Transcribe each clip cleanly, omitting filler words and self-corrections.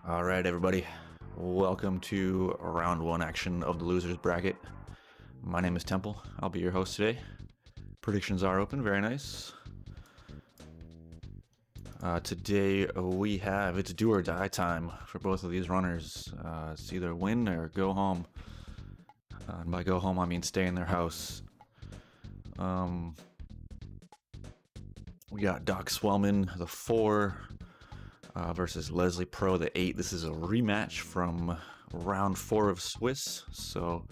All right, everybody. Welcome to round one action of the losers bracket. My name is Temple. I'll be your host today. Predictions are open. Very nice. Today it's do or die time for both of these runners. It's either win or go home. And by go home, I mean stay in their house. We got DoctorSwellman, the 4, versus Leslie Pro, the 8. This is a rematch from round 4 of Swiss. So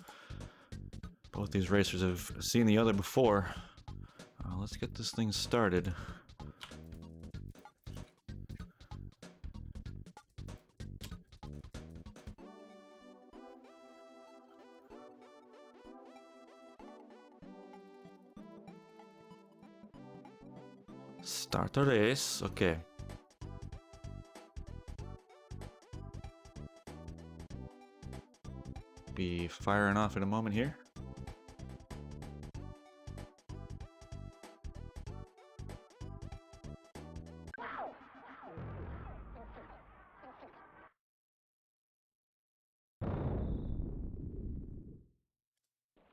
both these racers have seen the other before. Let's get this thing started. Start the race. Okay. Be firing off in a moment here.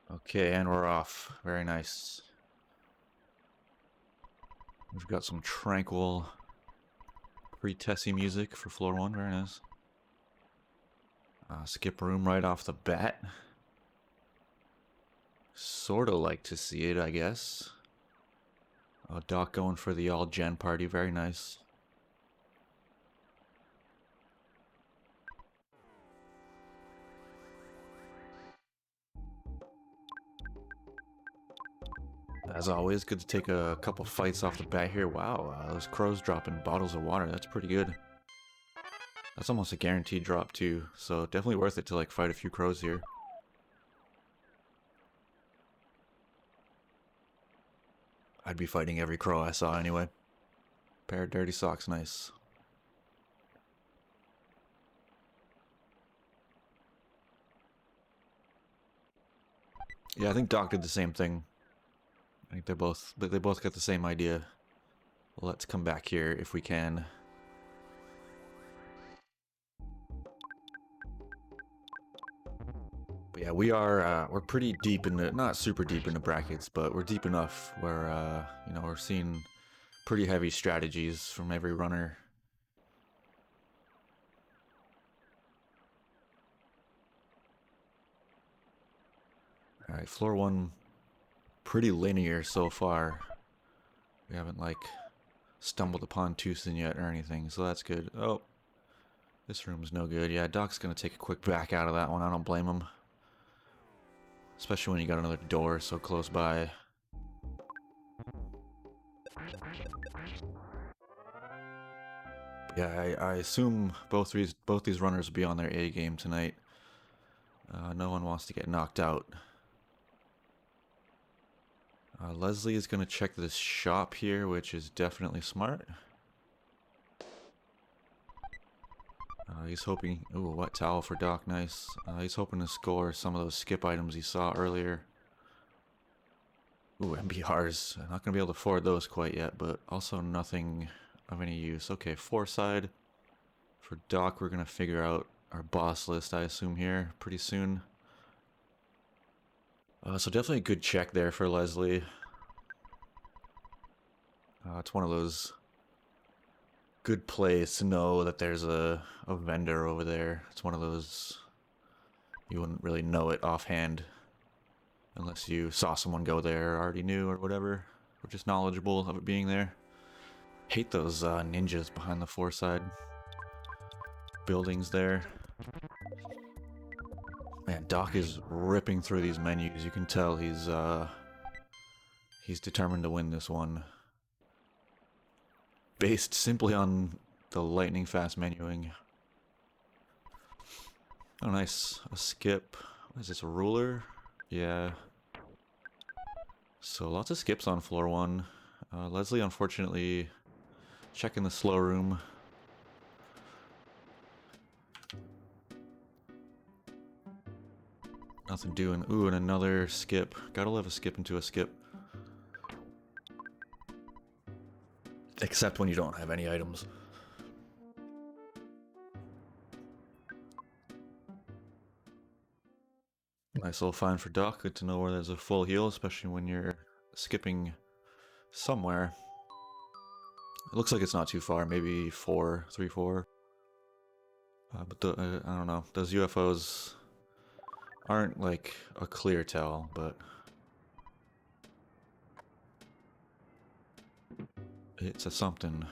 Okay, and we're off. Very nice. We've got some tranquil pre-Tessie music for floor 1. Very nice. Skip room right off the bat. Sorta like to see it, I guess. Doc going for the all-gen party. Very nice. As always, good to take a couple fights off the bat here. Wow, those crows dropping bottles of water. That's pretty good. That's almost a guaranteed drop too, so definitely worth it to like fight a few crows here. I'd be fighting every crow I saw anyway. Pair of dirty socks, nice. Yeah, I think Doc did the same thing. I think they both got the same idea. Let's come back here if we can. But yeah, we're pretty deep in the, not super deep in the brackets, but we're deep enough where we're seeing pretty heavy strategies from every runner. All right, floor 1, pretty linear so far. We haven't like stumbled upon Tucson yet or anything, so that's good. Oh, this room's no good. Yeah, Doc's gonna take a quick back out of that one. I don't blame him. Especially when you got another door so close by. Yeah, I assume both these runners will be on their A game tonight. No one wants to get knocked out. Leslie is going to check this shop here, which is definitely smart. He's hoping... Ooh, wet towel for Doc, nice. He's hoping to score some of those skip items he saw earlier. Ooh, MBRs. I'm not going to be able to afford those quite yet, but also nothing of any use. Okay, 4 side. For Doc, we're going to figure out our boss list, I assume, here pretty soon. So definitely a good check there for Leslie. It's one of those good plays to know that there's a vendor over there. It's one of those you wouldn't really know it offhand unless you saw someone go there or already knew or whatever, or just knowledgeable of it being there. Hate those ninjas behind the 4 side buildings there. Man, Doc is ripping through these menus. You can tell he's determined to win this one. Based simply on the lightning fast menuing. Oh, nice. A skip. What is this, a ruler? Yeah. So lots of skips on floor 1. Leslie, unfortunately, checking the slow room. Nothing doing. Ooh, and another skip. Gotta love a skip into a skip. Except when you don't have any items. Nice little find for Doc. Good to know where there's a full heal, especially when you're skipping somewhere. It looks like it's not too far, maybe 4, 3, 4. But I don't know. Those UFOs aren't like a clear tell, but it's a something.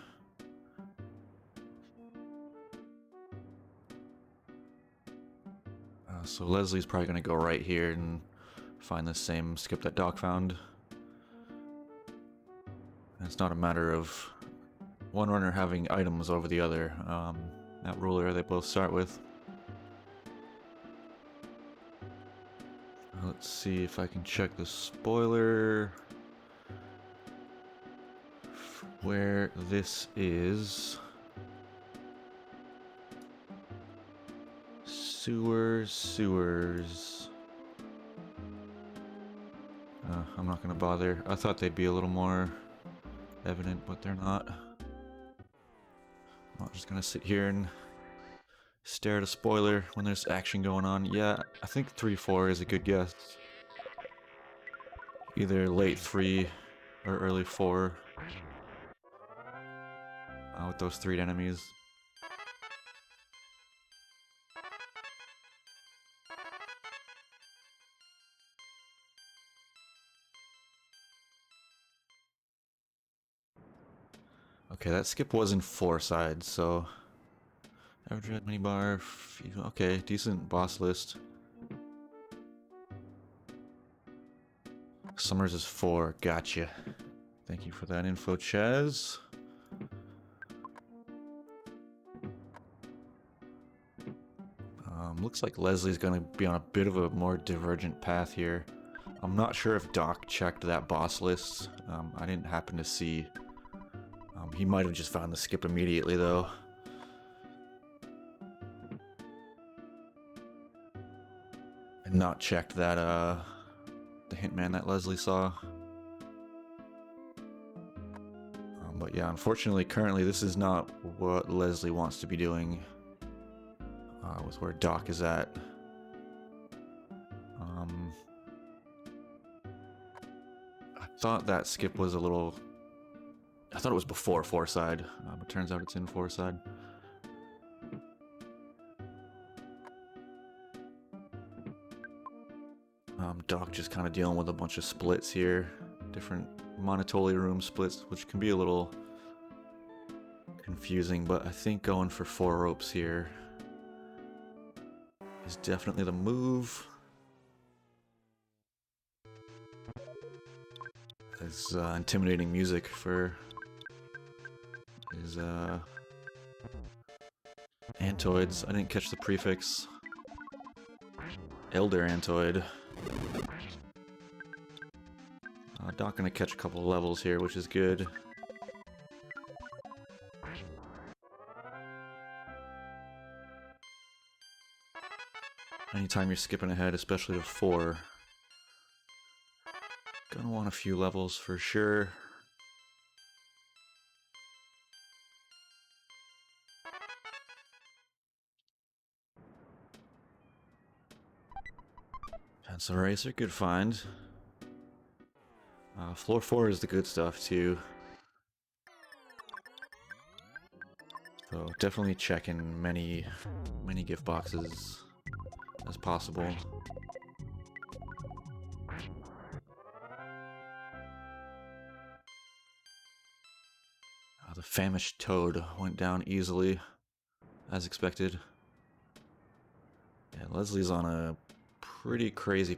So Leslie's probably going to go right here and find the same skip that Doc found. And it's not a matter of one runner having items over the other. That ruler they both start with. Let's see if I can check the spoiler. Where this is. Sewers. I'm not gonna bother. I thought they'd be a little more evident, but they're not. I'm just gonna sit here and stare at a spoiler when there's action going on. Yeah, I think 3-4 is a good guess. Either late 3 or early 4. With those 3 enemies. Okay, that skip was in 4 sides, so average red minibar. Okay, decent boss list. Summers is 4. Gotcha. Thank you for that info, Chaz. Looks like Leslie's going to be on a bit of a more divergent path here. I'm not sure if Doc checked that boss list. I didn't happen to see. He might have just found the skip immediately, though. And not checked that, the hint man that Leslie saw. But yeah, unfortunately, currently, this is not what Leslie wants to be doing. With where Doc is at. I thought that skip was a little... I thought it was before 4 side, but turns out it's in 4 side. Doc just kind of dealing with a bunch of splits here. Different Monotoli room splits, which can be a little confusing, but I think going for 4 ropes here is definitely the move. It's intimidating music for his Antoids. I didn't catch the prefix. Elder Antoid. Doc gonna catch a couple of levels here, which is good. Anytime you're skipping ahead, especially to 4, gonna want a few levels for sure. Pencil Racer, good find. Floor 4 is the good stuff too. So definitely checking many gift boxes as possible. The famished toad went down easily, as expected. Yeah, Leslie's on a pretty crazy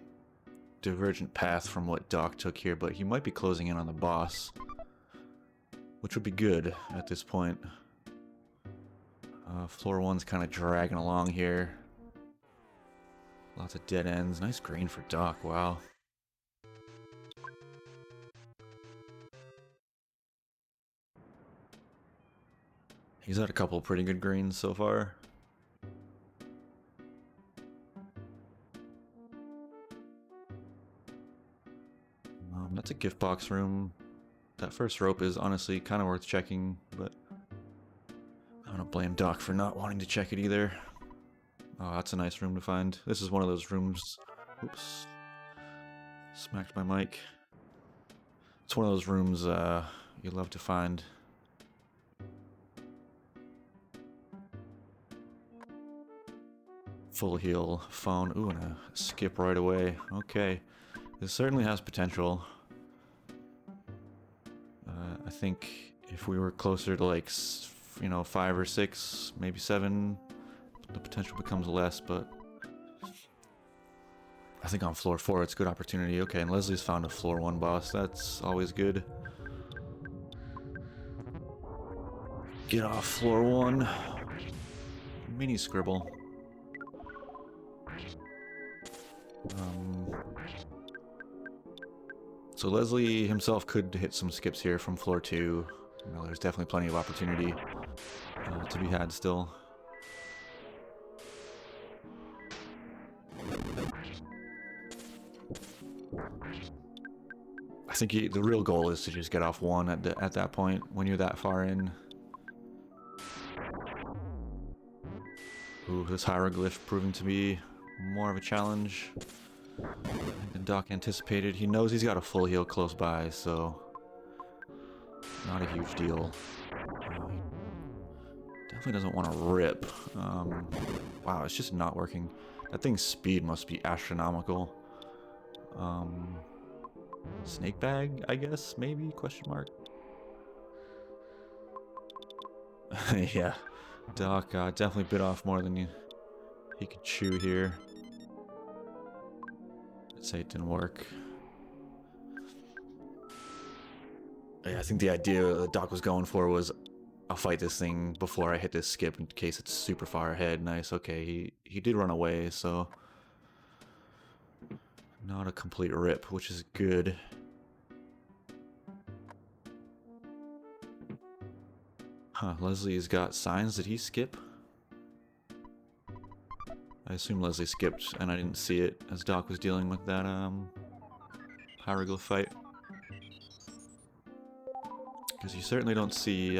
divergent path from what Doc took here, but he might be closing in on the boss, which would be good at this point. Floor 1's kind of dragging along here. Lots of dead ends. Nice green for Doc, wow. He's had a couple pretty good greens so far. That's a gift box room. That first rope is honestly kind of worth checking, but I don't blame Doc for not wanting to check it either. Oh, that's a nice room to find. This is one of those rooms Oops. Smacked my mic. It's one of those rooms you love to find. Full heal phone. Ooh, and a skip right away. Okay. This certainly has potential. I think if we were closer to like, you know, 5 or 6, maybe 7, the potential becomes less, but I think on floor 4 it's a good opportunity. Okay, and Leslie's found a floor 1 boss. That's always good. Get off floor 1. Mini scribble. So Leslie himself could hit some skips here from floor 2. You know, there's definitely plenty of opportunity to be had still. I think the real goal is to just get off 1 at that point when you're that far in. Ooh, this hieroglyph proving to be more of a challenge than Doc anticipated. He knows he's got a full heal close by, so not a huge deal. He definitely doesn't want to rip. Wow, it's just not working. That thing's speed must be astronomical. Snake bag, I guess, maybe? Question mark. Yeah, Doc definitely bit off more than he could chew here. I'd say it didn't work. Yeah, I think the idea that Doc was going for was, I'll fight this thing before I hit this skip in case it's super far ahead. Nice, okay, he did run away, so not a complete rip, which is good. Huh, Leslie's got signs. Did he skip? I assume Leslie skipped, and I didn't see it as Doc was dealing with that hieroglyph fight. Because you certainly don't see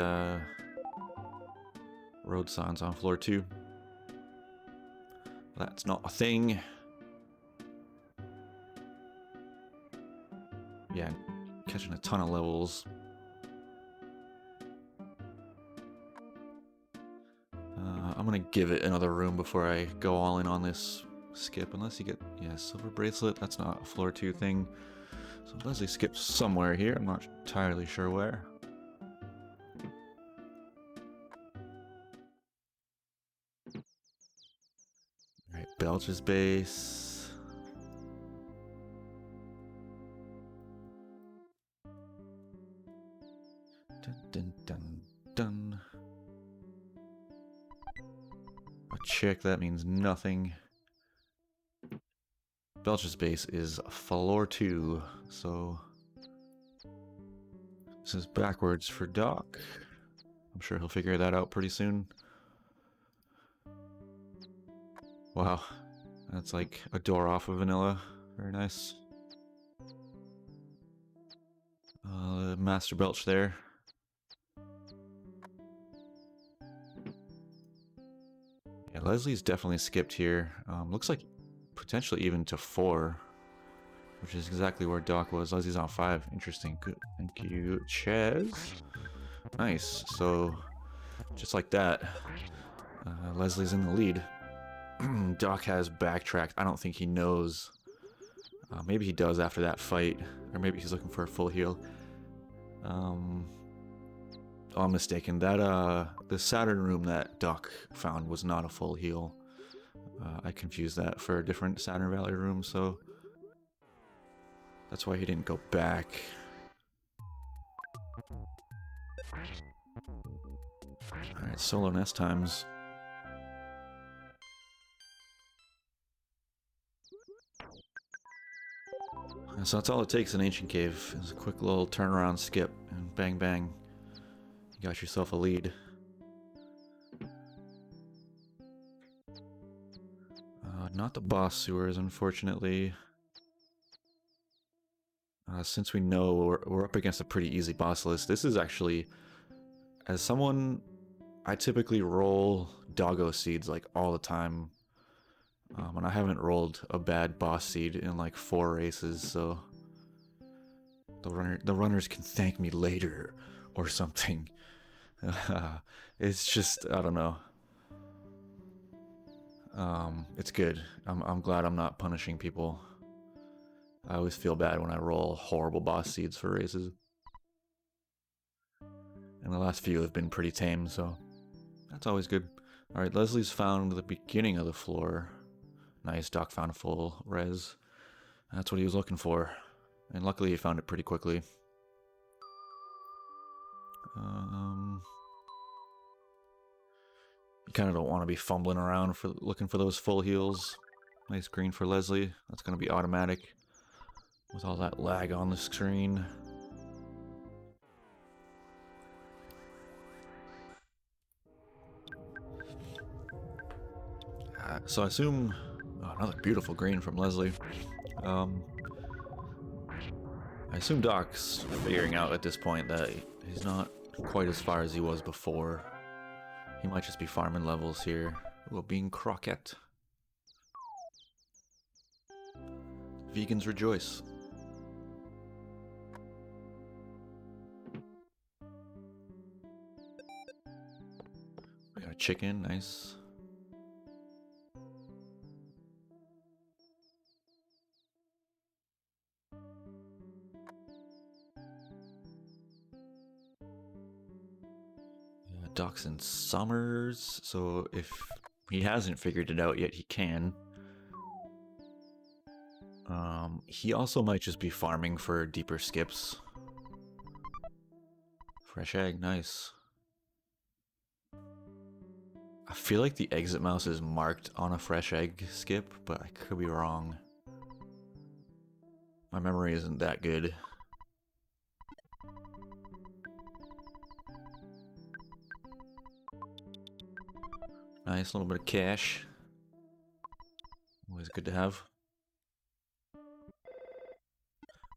road signs on floor 2. That's not a thing. Yeah, catching a ton of levels. I'm gonna give it another room before I go all in on this skip, unless you get, yeah, silver bracelet. That's not a floor 2 thing. So Leslie skips somewhere here. I'm not entirely sure where. Alright, Belch's base. Dun dun dun dun. A check, that means nothing. Belch's base is floor 2, so this is backwards for Doc. I'm sure he'll figure that out pretty soon. Wow, that's like a door off of vanilla. Very nice. Master Belch there. Yeah, Leslie's definitely skipped here. Looks like potentially even to 4, which is exactly where Doc was. Leslie's on 5. Interesting. Good. Thank you, Chaz. Nice. So, just like that, Leslie's in the lead. Doc has backtracked. I don't think he knows. Maybe he does after that fight, or maybe he's looking for a full heal. Oh, I'm mistaken. That the Saturn room that Doc found was not a full heal. I confused that for a different Saturn Valley room, so that's why he didn't go back. Alright, solo nest times. So that's all it takes in Ancient Cave, is a quick little turnaround skip, and bang bang, you got yourself a lead. Not the boss sewers, unfortunately. Since we know we're up against a pretty easy boss list, this is actually, as someone, I typically roll doggo seeds like all the time. And I haven't rolled a bad boss seed in like 4 races, so the runners can thank me later or something. It's just, I don't know. It's good. I'm glad I'm not punishing people. I always feel bad when I roll horrible boss seeds for races. And the last few have been pretty tame, so that's always good. Alright, Leslie's found the beginning of the floor. Nice, Doc found a full res. That's what he was looking for. And luckily he found it pretty quickly. You kind of don't want to be fumbling around for looking for those full heals. Nice green for Leslie. That's going to be automatic with all that lag on the screen. So I assume... Oh, another beautiful green from Leslie. I assume Doc's figuring out at this point that he's not quite as far as he was before. He might just be farming levels here. Ooh, a bean croquette. Vegans rejoice. We got a chicken, nice. Doc's in Summers, so if he hasn't figured it out yet, he can. He also might just be farming for deeper skips. Fresh egg, nice. I feel like the exit mouse is marked on a fresh egg skip, but I could be wrong. My memory isn't that good. Nice, little bit of cash. Always good to have.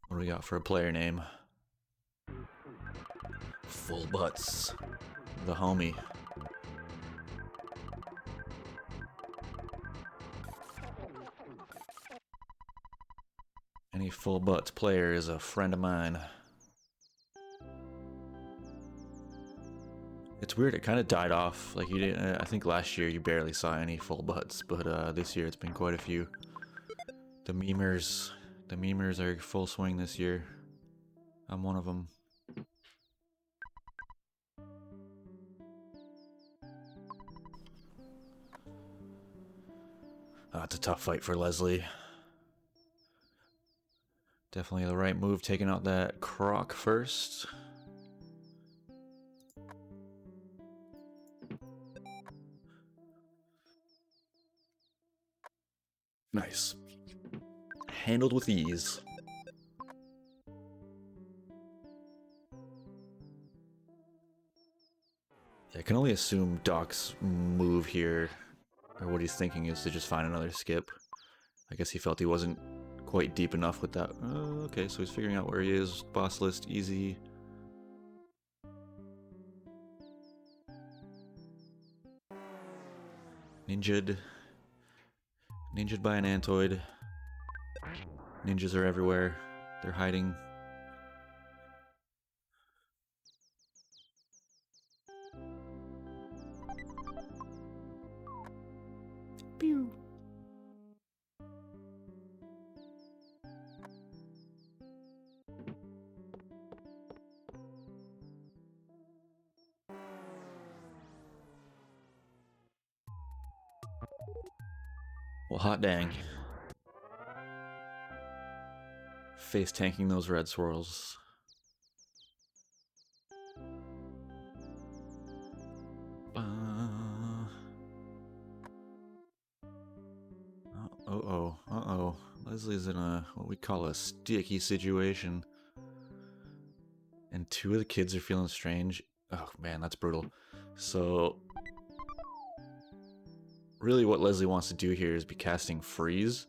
What do we got for a player name? Full Butts. The homie. Any Full Butts player is a friend of mine. It's weird, it kind of died off. Like, you didn't, I think last year you barely saw any Full Butts, but this year it's been quite a few. The memers are full swing this year. I'm one of them. It's a tough fight for Leslie. Definitely the right move, taking out that croc first. Nice. Handled with ease. I can only assume Doc's move here, or what he's thinking, is to just find another skip. I guess he felt he wasn't quite deep enough with that. Okay, so he's figuring out where he is. Boss list, easy. Ninja'd. Ninja'd by an Antoid. Ninjas are everywhere. They're hiding. Pew. Well, hot dang. Face tanking those red swirls. Uh-oh. Leslie's in a, what we call a sticky situation. And 2 of the kids are feeling strange. Oh man, that's brutal. So, really what Leslie wants to do here is be casting Freeze.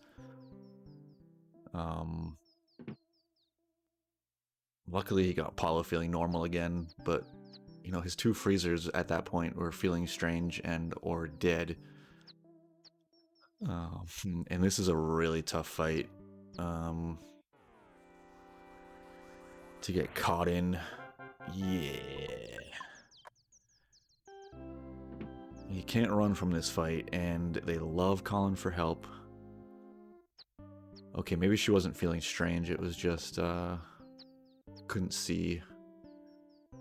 Luckily he got Paulo feeling normal again, but, you know, his 2 freezers at that point were feeling strange and or dead. And this is a really tough fight um, to get caught in. Yeah. You can't run from this fight, and they love calling for help. Okay, maybe she wasn't feeling strange. It was just, couldn't see.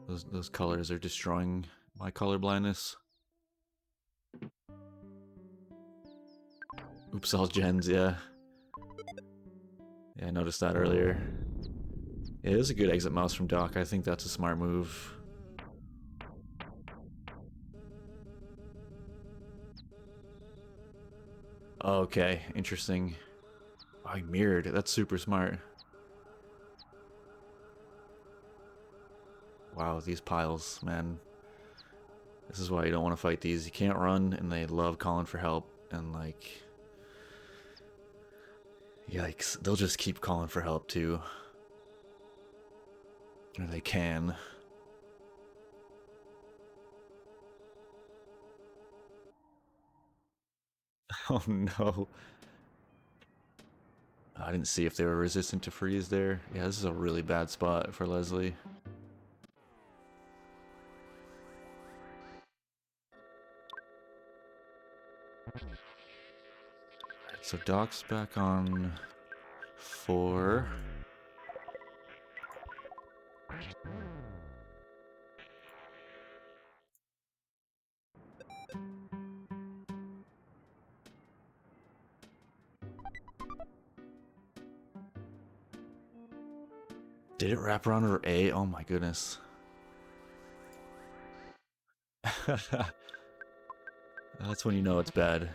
Those colors are destroying my color blindness. Oops, all gens, yeah. Yeah, I noticed that earlier. Yeah, it is a good exit mouse from Doc. I think that's a smart move. Okay, interesting. Oh, I mirrored. That's super smart. Wow, these piles, man. This is why you don't want to fight these. You can't run, and they love calling for help. And, like... Yikes. They'll just keep calling for help, too. Or they can. Oh, no. I didn't see if they were resistant to freeze there. Yeah, this is a really bad spot for Leslie. Alright, so Doc's back on 4. Did it wrap around her A? Oh my goodness. That's when you know it's bad.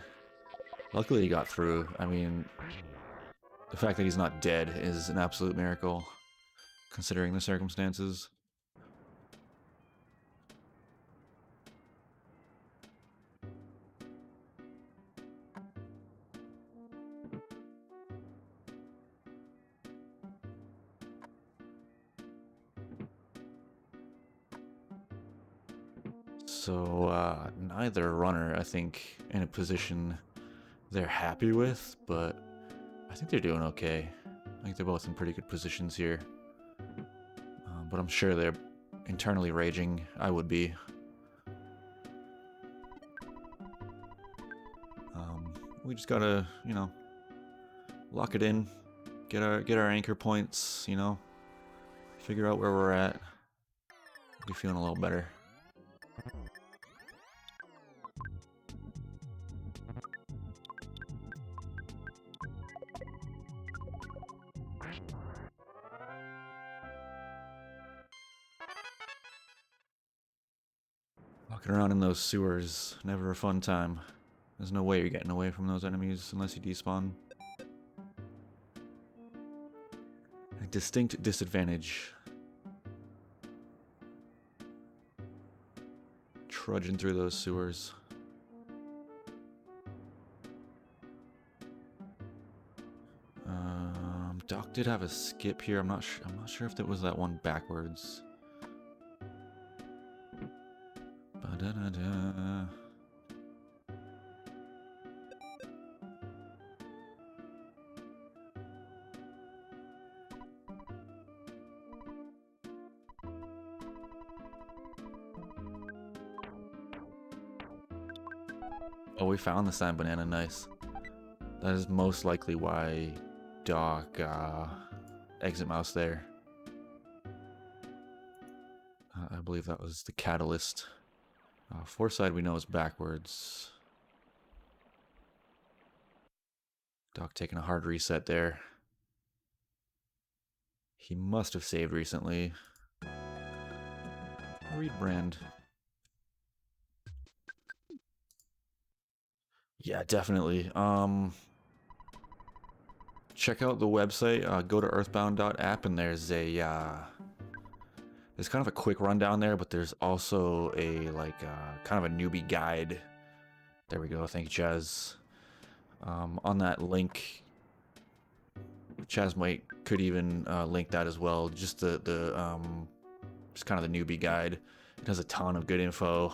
Luckily he got through. I mean, the fact that he's not dead is an absolute miracle, considering the circumstances. So, neither runner, I think, in a position they're happy with, but I think they're doing okay. I think they're both in pretty good positions here. But I'm sure they're internally raging. I would be. We just gotta, you know, lock it in, get our anchor points, you know, figure out where we're at. Be feeling a little better. Walking around in those sewers, never a fun time. There's no way you're getting away from those enemies unless you despawn. A distinct disadvantage. Trudging through those sewers. Doc did have a skip here. I'm not sure if it was that one backwards. Ba-da-da-da. Oh, we found the sand banana. Nice. That is most likely why Doc exit mouse there. I believe that was the catalyst. Foreside we know is backwards. Doc taking a hard reset there. He must have saved recently. Read brand. Yeah, definitely. Check out the website. Go to earthbound.app and there's a there's kind of a quick rundown there, but there's also a kind of a newbie guide. There we go. Thank you, Chaz. On that link, Chaz could even link that as well. Just just kind of the newbie guide. It has a ton of good info.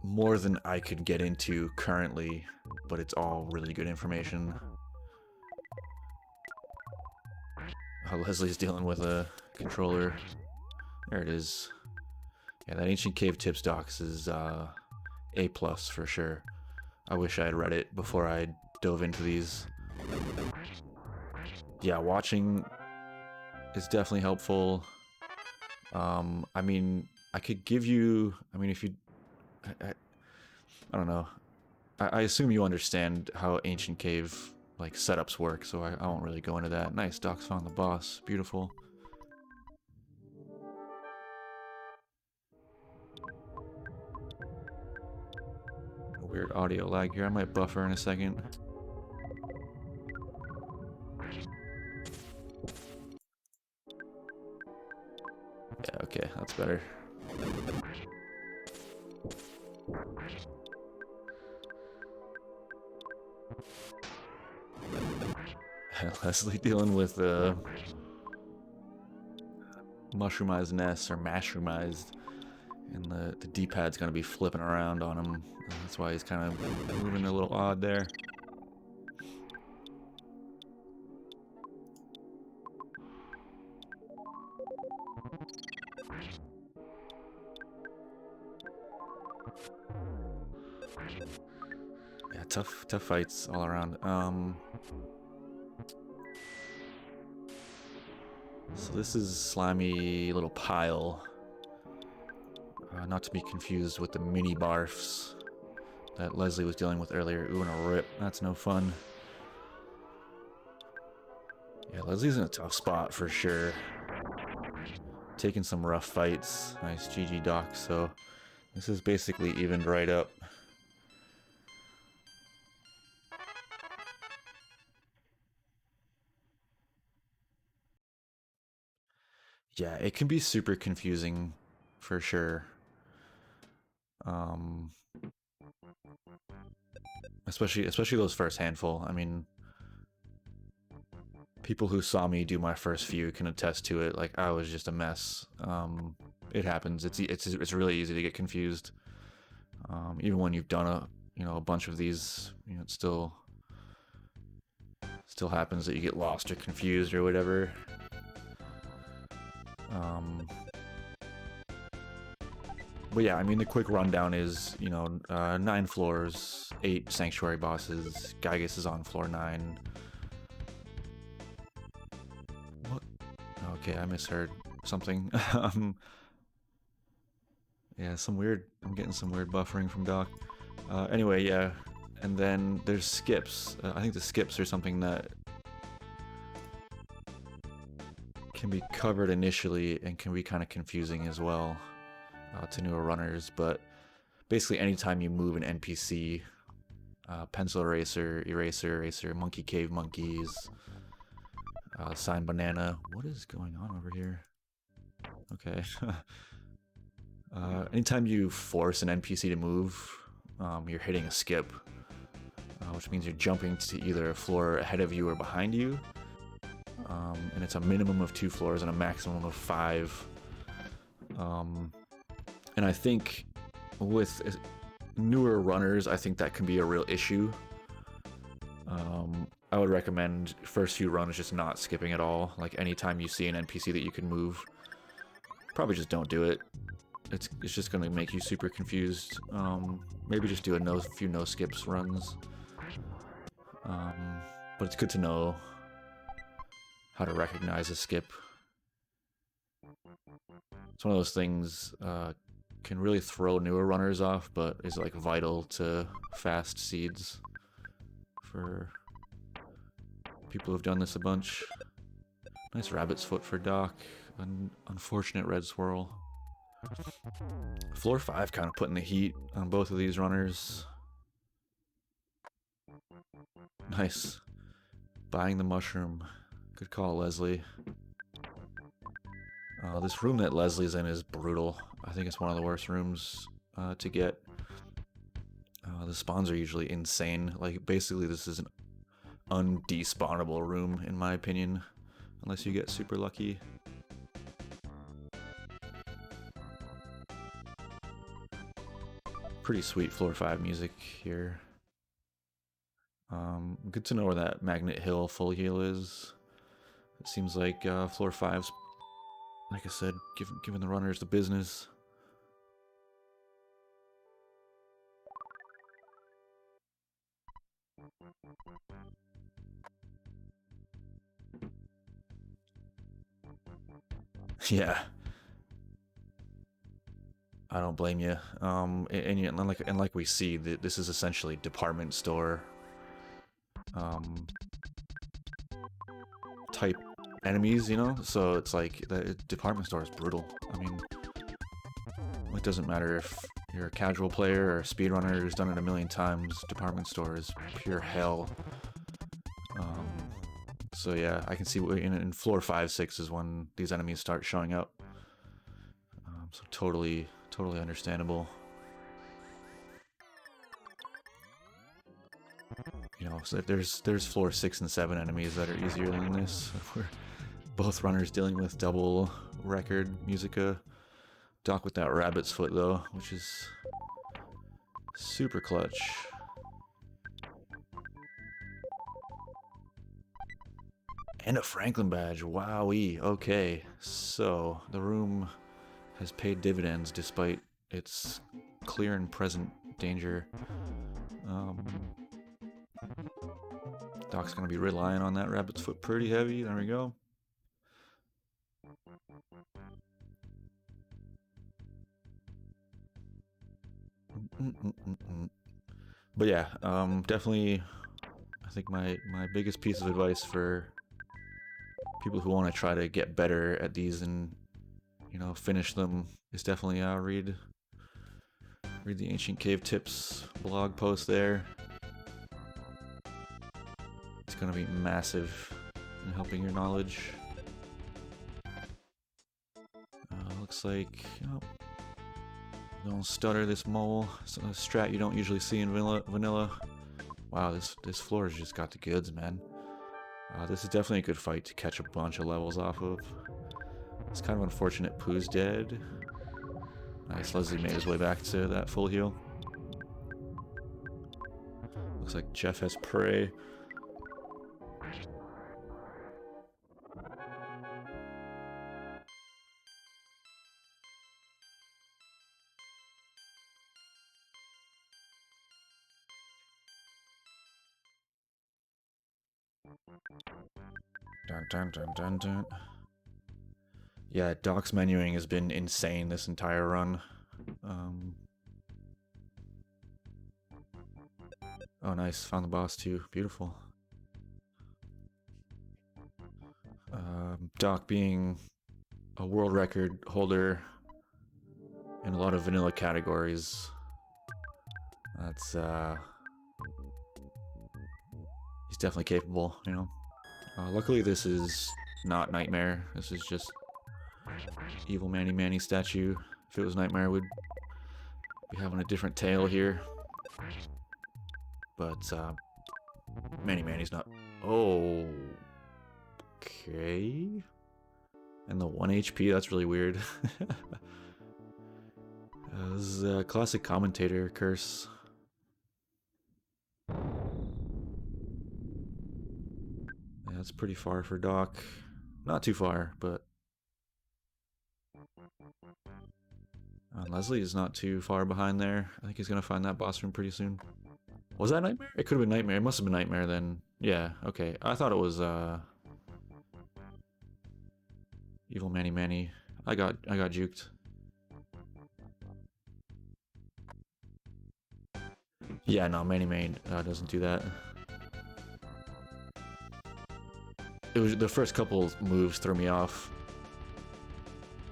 more than I could get into currently, but it's all really good information. Leslie's dealing with a controller. There it is. Yeah, that Ancient Cave Tips docs is A+ for sure. I wish I had read it before I dove into these. Yeah, watching is definitely helpful. I mean, I could give you... I mean, if you... I don't know. I assume you understand how Ancient Cave, like, setups work, so I won't really go into that. Nice, Doc's found the boss. Beautiful. Weird audio lag here. I might buffer in a second. Yeah, okay, that's better. Leslie dealing with mushroomized nests, or mashroomized, and the D-pad's gonna be flipping around on him. That's why he's kind of moving a little odd there. Yeah, tough fights all around. So this is slimy little pile. Not to be confused with the mini barfs that Leslie was dealing with earlier. Ooh, and a rip. That's no fun. Yeah, Leslie's in a tough spot for sure. Taking some rough fights. Nice GG Doc. So this is basically evened right up. Yeah, it can be super confusing for sure. Especially those first handful. I mean, people who saw me do my first few can attest to it. Like, I was just a mess. It happens. It's really easy to get confused. Even when you've done a bunch of these, it still happens that you get lost or confused or whatever. But yeah, I mean, the quick rundown is, 9 floors, 8 sanctuary bosses. Gygus is on floor 9. What? Okay, I misheard something. Yeah, I'm getting some weird buffering from Doc. Anyway, yeah, and then there's skips. I think the skips are something that can be covered initially and can be kind of confusing as well to newer runners, but basically anytime you move an NPC, pencil eraser, monkey cave monkeys, sign banana. What is going on over here? Okay. Anytime you force an NPC to move, you're hitting a skip, which means you're jumping to either a floor ahead of you or behind you. And it's a minimum of 2 floors and a maximum of 5. And I think with newer runners, I think that can be a real issue. I would recommend first few runs just not skipping at all. Like, anytime you see an NPC that you can move, probably just don't do it. It's just gonna make you super confused. Maybe just do a few no skips runs. But it's good to know how to recognize a skip. It's one of those things can really throw newer runners off, but is like vital to fast seeds for people who've done this a bunch. Nice rabbit's foot for Doc. An unfortunate red swirl. Floor 5 kind of putting the heat on both of these runners. Nice. Buying the mushroom. Good call, Leslie. This room that Leslie's in is brutal. I think it's one of the worst rooms to get. The spawns are usually insane. Like, basically this is an undespawnable room, in my opinion. Unless you get super lucky. Pretty sweet floor 5 music here. Good to know where that Magnet Hill full heal is. It seems like floor 5's, like I said, giving the runners the business. Yeah, I don't blame you. And like we see, this is essentially department store type enemies, you know. So it's like the department store is brutal. I mean, it doesn't matter if you're a casual player or a speedrunner who's done it a million times. Department store is pure hell. So yeah, I can see in floor 5, 6 is when these enemies start showing up. So totally understandable. You know, so there's floor 6 and 7 enemies that are easier than this. We're both runners dealing with double record Musica. Doc with that rabbit's foot though, which is super clutch. And a Franklin badge, wowee. Okay, so the room has paid dividends despite its clear and present danger. Doc's gonna be relying on that rabbit's foot pretty heavy. There we go. But yeah, definitely, I think my biggest piece of advice for people who want to try to get better at these and, you know, finish them is definitely read the Ancient Cave Tips blog post there. It's gonna be massive in helping your knowledge. Looks like, oh, don't stutter this mole. It's a strat you don't usually see in vanilla. Wow, this floor has just got the goods, man. This is definitely a good fight to catch a bunch of levels off of. It's kind of unfortunate Pooh's dead. Nice, Leslie made his way back to that full heal. Looks like Jeff has prey. Dun dun dun dun dun. Yeah, Doc's menuing has been insane this entire run. Oh, nice. Found the boss too. Beautiful. Doc being a world record holder in a lot of vanilla categories. That's, he's definitely capable, you know. Luckily this is not Nightmare. This is just Evil Manny statue. If it was Nightmare, we'd be having a different tale here. But, Manny's not... Oh... Okay... And the 1 HP, that's really weird. This is a classic commentator curse. Yeah, that's pretty far for Doc. Not too far, but... Leslie is not too far behind there. I think he's gonna find that boss room pretty soon. Was that Nightmare? It could have been Nightmare. It must have been Nightmare then. Yeah, okay. I thought it was, Evil Manny. I got juked. Yeah, no, Manny doesn't do that. It was the first couple moves threw me off.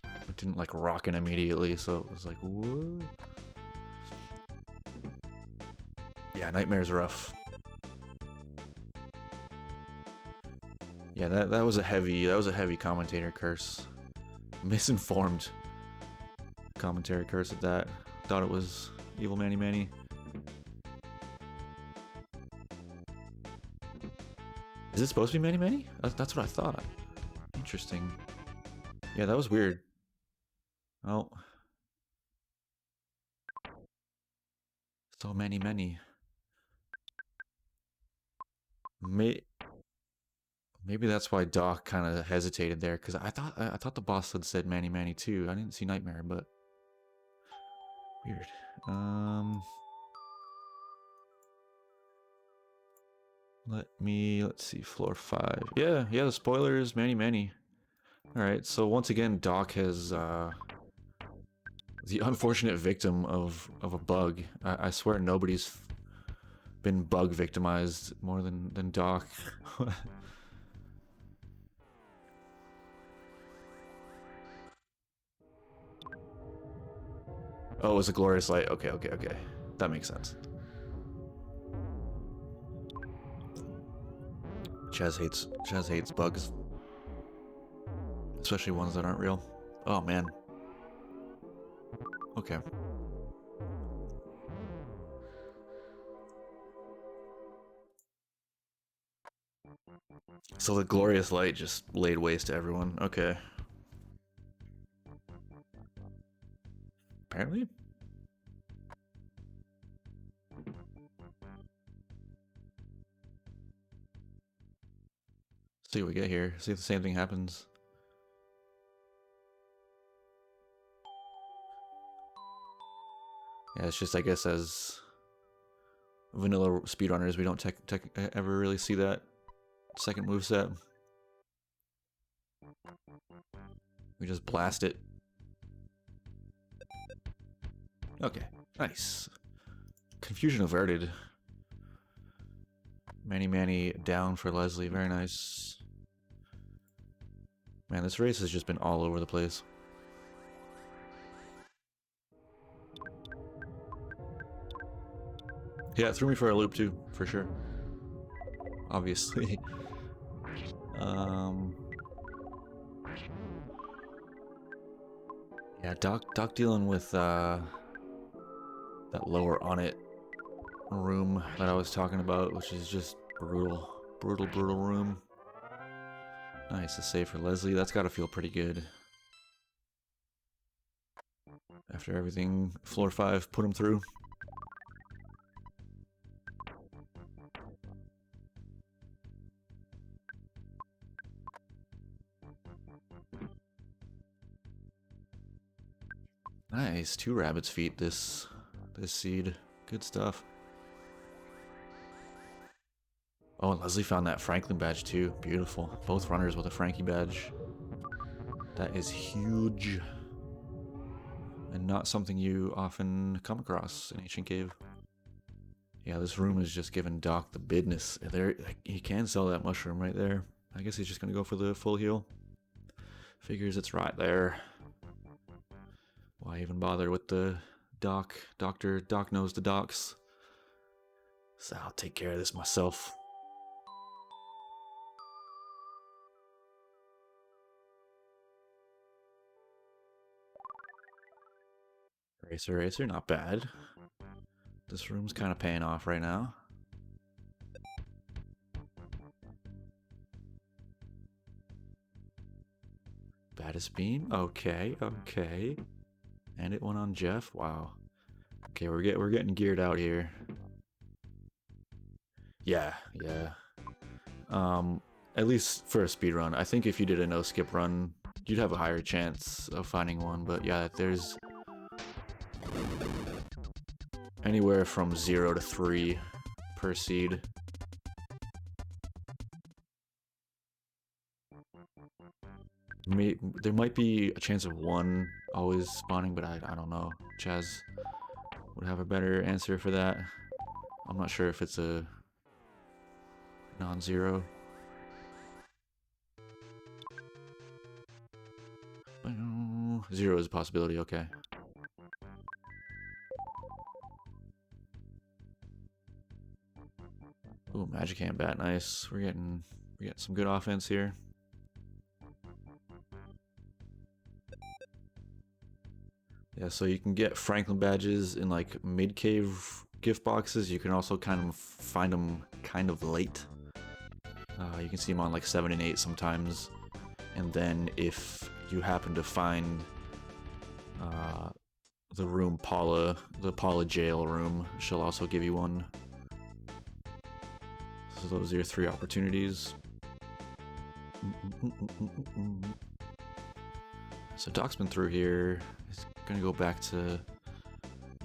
It didn't like rock in immediately, so it was like, what? Yeah, Nightmare's rough. Yeah, that was a heavy commentator curse. Misinformed commentary curse at that. Thought it was Evil Manny. Is it supposed to be Manny? That's what I thought. Interesting. Yeah, that was weird. Oh. So many, many. Maybe that's why Doc kind of hesitated there, because I thought the boss had said Manny Manny too. I didn't see Nightmare, but weird. Let's see, floor 5. Yeah, the spoilers, Manny Manny. Alright, so once again, Doc has, the unfortunate victim of a bug. I swear nobody's been bug victimized more than Doc. Oh, it was a glorious light. Okay. That makes sense. Chaz hates bugs. Especially ones that aren't real. Oh, man. Okay. So the glorious light just laid waste to everyone. Okay. Apparently? See what we get here. See if the same thing happens. Yeah, it's just, I guess, as vanilla speedrunners, we don't ever really see that second moveset. We just blast it. Okay, nice. Confusion averted. Manny Manny down for Leslie, very nice. Man, this race has just been all over the place. Yeah, it threw me for a loop too, for sure. Obviously. Yeah, Doc dealing with that lower on it room that I was talking about, which is just brutal. Brutal room. Nice to save for Leslie. That's gotta feel pretty good. After everything floor 5 put him through. Nice, 2 rabbit's feet this seed. Good stuff. Oh, and Leslie found that Franklin badge too. Beautiful. Both runners with a Frankie badge. That is huge. And not something you often come across in Ancient Cave. Yeah, this room is just giving Doc the business. There, he can sell that mushroom right there. I guess he's just gonna go for the full heal. Figures it's right there. Why even bother with the Doc? Doc knows the docs. So I'll take care of this myself. Racer, not bad. This room's kind of paying off right now. Baddest beam, okay. And it went on Jeff. Wow. Okay, we're getting geared out here. Yeah. At least for a speed run. I think if you did a no skip run, you'd have a higher chance of finding one. But yeah, there's anywhere from 0 to 3 per seed. There might be a chance of 1 always spawning, but I don't know. Chaz would have a better answer for that. I'm not sure if it's a non-zero. 0 is a possibility, okay. Ooh, Magic Hand Bat, nice. We're getting some good offense here. Yeah, so you can get Franklin badges in like mid-cave gift boxes. You can also kind of find them kind of late. You can see them on like 7 and 8 sometimes. And then if you happen to find the room the Paula jail room. She'll also give you one. So those are your 3 opportunities. So Doc's been through here. He's gonna go back to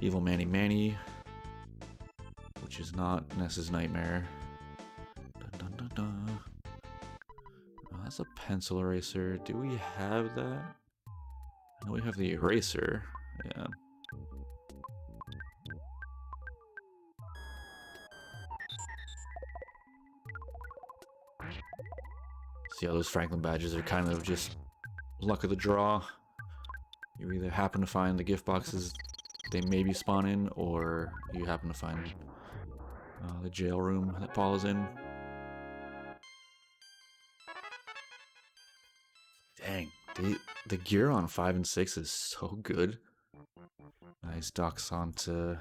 Evil Manny Manny, which is not Ness's nightmare. Dun, dun, dun, dun. Oh, that's a pencil eraser. Do we have that? I know we have the eraser. Yeah. See how those Franklin badges are kind of just luck of the draw. You either happen to find the gift boxes they maybe spawn in, or you happen to find the jail room that Paul is in. Dang, the gear on 5 and 6 is so good. Nice. Doc's onto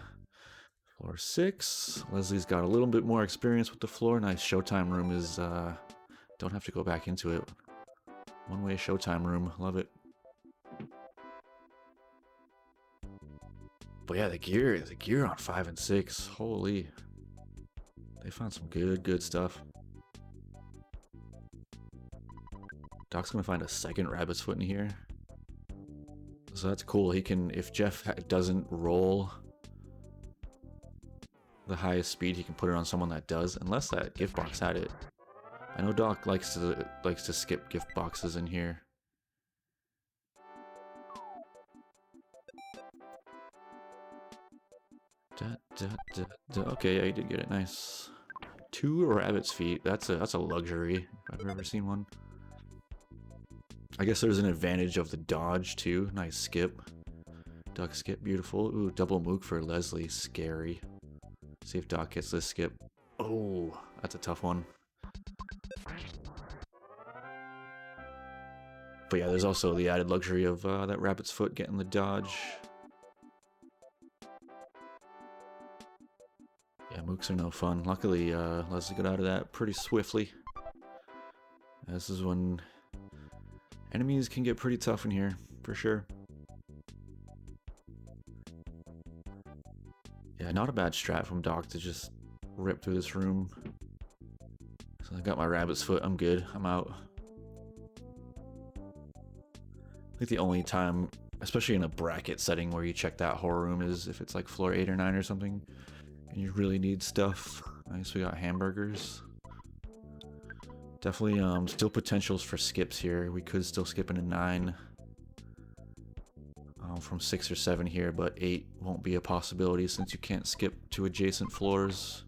floor 6. Leslie's got a little bit more experience with the floor. Nice. Showtime room is, don't have to go back into it. One-way showtime room. Love it. But yeah, the gear on 5 and 6. Holy. They found some good stuff. Doc's gonna find a second rabbit's foot in here. So that's cool. He can, if Jeff doesn't roll the highest speed, he can put it on someone that does, unless that gift box had it. I know Doc likes to skip gift boxes in here. Okay, yeah, he did get it. Nice. 2 rabbit's feet. That's a luxury if I've ever seen one. I guess there's an advantage of the dodge too. Nice skip. Duck skip, beautiful. Ooh, double mook for Leslie. Scary. See if Doc gets this skip. Oh, that's a tough one. But yeah, there's also the added luxury of that rabbit's foot getting the dodge. Yeah, mooks are no fun. Luckily, Leslie got out of that pretty swiftly. This is when enemies can get pretty tough in here, for sure. Yeah, not a bad strat from Doc to just rip through this room. So I got my rabbit's foot. I'm good. I'm out. I think the only time, especially in a bracket setting where you check that horror room, is if it's like floor 8 or 9 or something, and you really need stuff. I guess we got hamburgers. Definitely still potentials for skips here. We could still skip into 9 from 6 or 7 here, but 8 won't be a possibility since you can't skip to adjacent floors.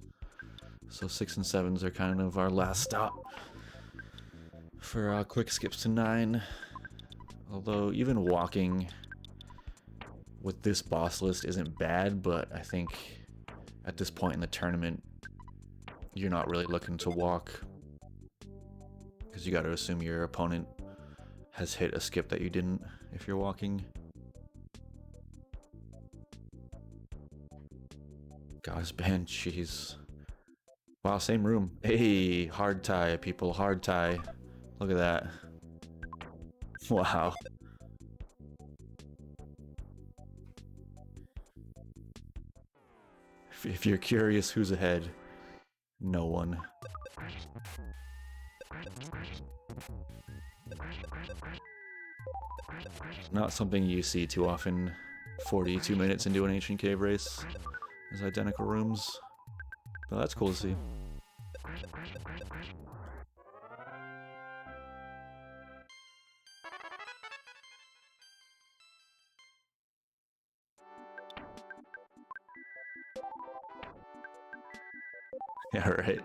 So 6 and 7s are kind of our last stop for quick skips to 9. Although even walking with this boss list isn't bad, but I think at this point in the tournament, you're not really looking to walk, because you got to assume your opponent has hit a skip that you didn't if you're walking. God's bench, jeez. Wow, same room. Hey, hard tie, people, hard tie. Look at that. Wow. If you're curious who's ahead, no one. Not something you see too often. 42 minutes into an ancient cave race is identical rooms. But that's cool to see. Yeah, right.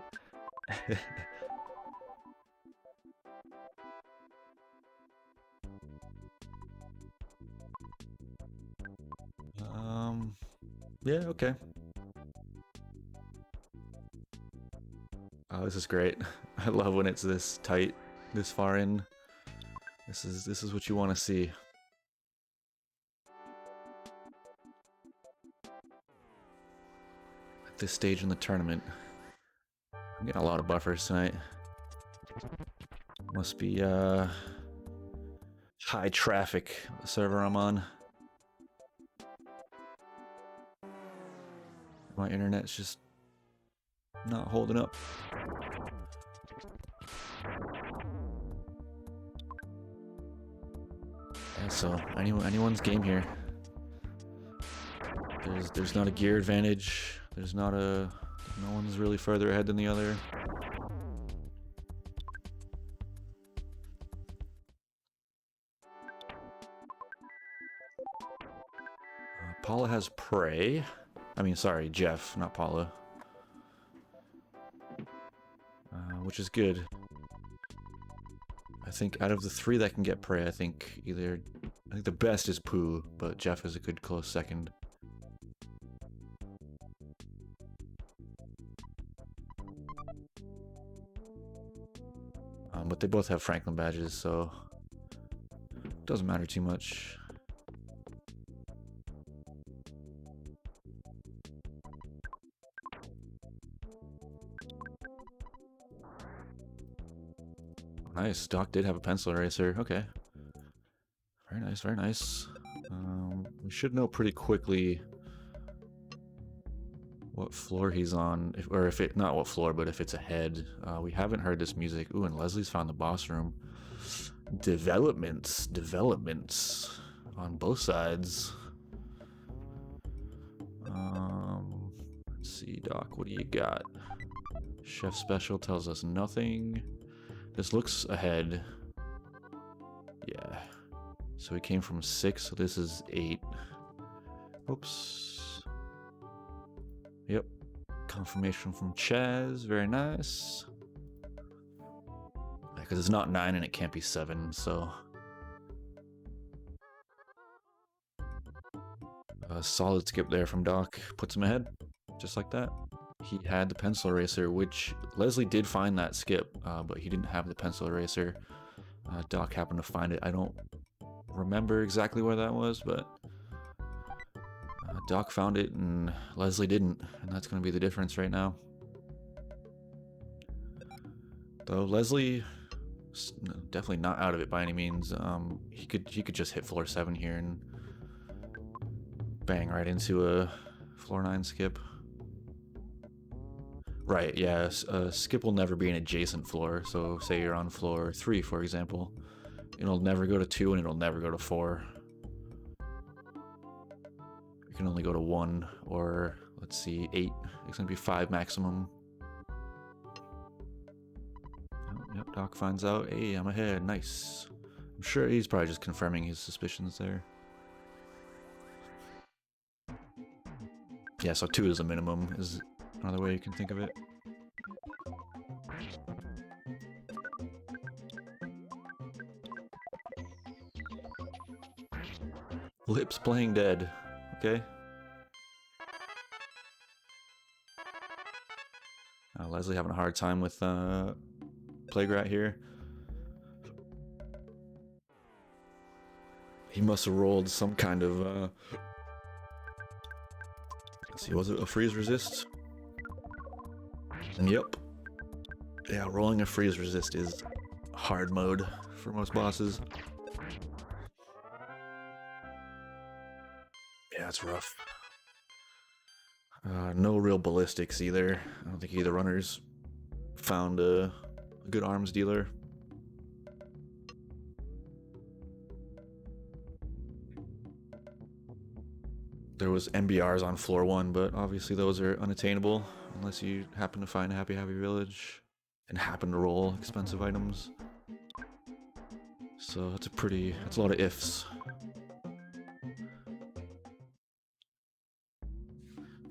Yeah, okay. Oh, this is great. I love when it's this tight, this far in. This is what you want to see. At this stage in the tournament. I'm getting a lot of buffers tonight. Must be high traffic, the server I'm on. My internet's just not holding up. Yeah, so anyone's game here. There's not a gear advantage. There's not a... No one's really further ahead than the other. Paula has prey. I mean, sorry, Jeff, not Paula. Which is good. I think out of the three that can get prey, I think the best is Pooh, but Jeff is a good close second. But they both have Franklin badges, so it doesn't matter too much. Nice, Doc did have a pencil eraser. Okay. Very nice, very nice. We should know pretty quickly what floor he's on, not what floor, but if it's ahead. We haven't heard this music. Ooh, and Leslie's found the boss room. Developments on both sides. Let's see, Doc, what do you got? Chef Special tells us nothing. This looks ahead. Yeah. So he came from 6, so this is 8. Oops. Yep. Confirmation from Chaz. Very nice. Because it's not 9 and it can't be 7, so... A solid skip there from Doc. Puts him ahead. Just like that. He had the pencil eraser, which Leslie did find that skip, but he didn't have the pencil eraser. Doc happened to find it. I don't remember exactly where that was, but Doc found it and Leslie didn't, and that's going to be the difference right now. Though Leslie, definitely not out of it by any means. He could just hit floor 7 here and bang right into a floor 9 skip. Right, yeah, skip will never be an adjacent floor, so say you're on floor 3, for example. It'll never go to 2 and it'll never go to 4. You can only go to 1, or, let's see, 8. It's gonna be 5 maximum. Yep, Doc finds out, hey, I'm ahead, nice. I'm sure he's probably just confirming his suspicions there. Yeah, so 2 is a minimum, is another way you can think of it. Lips playing dead. Okay. Leslie having a hard time with Plague Rat here. He must have rolled some kind of let's see, was it a freeze resist? And yep. Yeah, rolling a freeze resist is hard mode for most bosses. Yeah, it's rough. No real ballistics either. I don't think either runners found a good arms dealer. There was MBRs on floor 1, but obviously those are unattainable unless you happen to find a Happy Village and happen to roll expensive items. So that's a lot of ifs.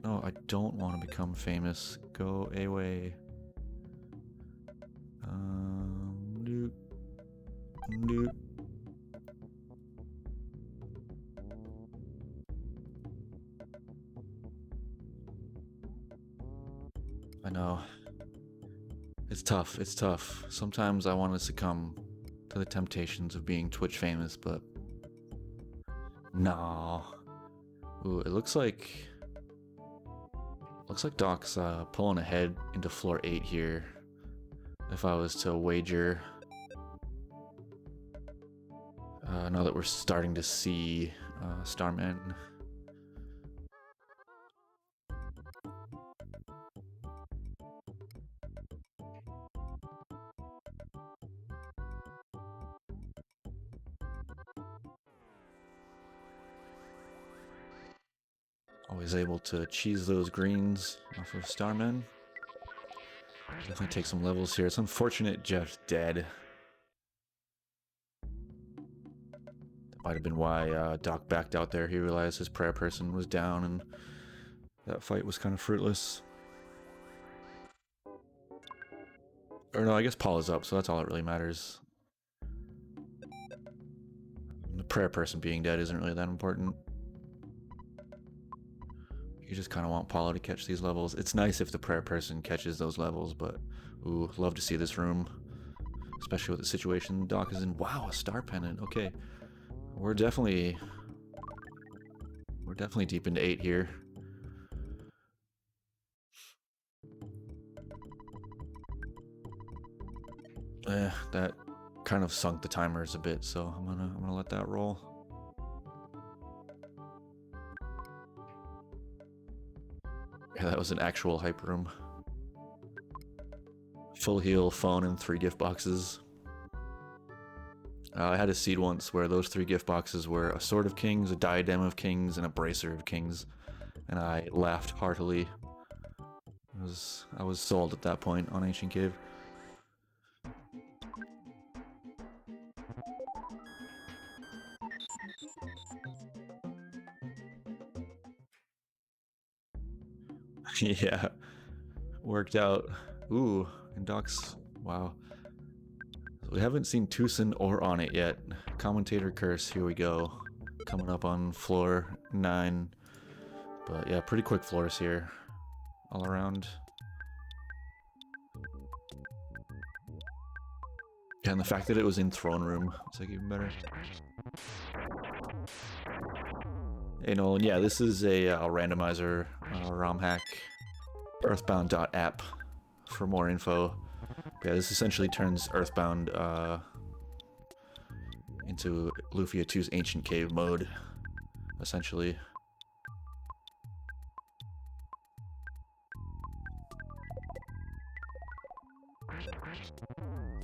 No, I don't want to become famous. Go away. Nope. Nope. I know. It's tough, it's tough. Sometimes I want to succumb to the temptations of being Twitch famous, but... No. Ooh, it looks like Doc's pulling ahead into floor 8 here. If I was to wager... now that we're starting to see Starman. Always able to cheese those greens off of Starmen. Definitely take some levels here. It's unfortunate Jeff's dead. That might have been why Doc backed out there. He realized his prayer person was down and that fight was kind of fruitless. Or no, I guess Paul is up, so that's all that really matters. The prayer person being dead isn't really that important. You just kind of want Paulo to catch these levels. It's nice if the prayer person catches those levels, but ooh, love to see this room. Especially with the situation Doc is in. Wow, a star pennant. Okay. We're definitely deep into 8 here. That kind of sunk the timers a bit, so I'm gonna let that roll. Yeah, that was an actual hype room. Full heal, phone, and 3 gift boxes. I had a seed once where those 3 gift boxes were a Sword of Kings, a Diadem of Kings, and a Bracer of Kings, and I laughed heartily. I was sold at that point on Ancient Cave. Yeah, worked out. Ooh, and Doc's, wow. So we haven't seen Tucson or on it yet. Commentator Curse, here we go. Coming up on floor 9. But yeah, pretty quick floors here. All around. Yeah, and the fact that it was in Throne Room, it's like even better. Hey Nolan, yeah, this is a randomizer ROM hack. Earthbound.app for more info. Yeah, this essentially turns Earthbound into Lufia 2's Ancient Cave mode, essentially.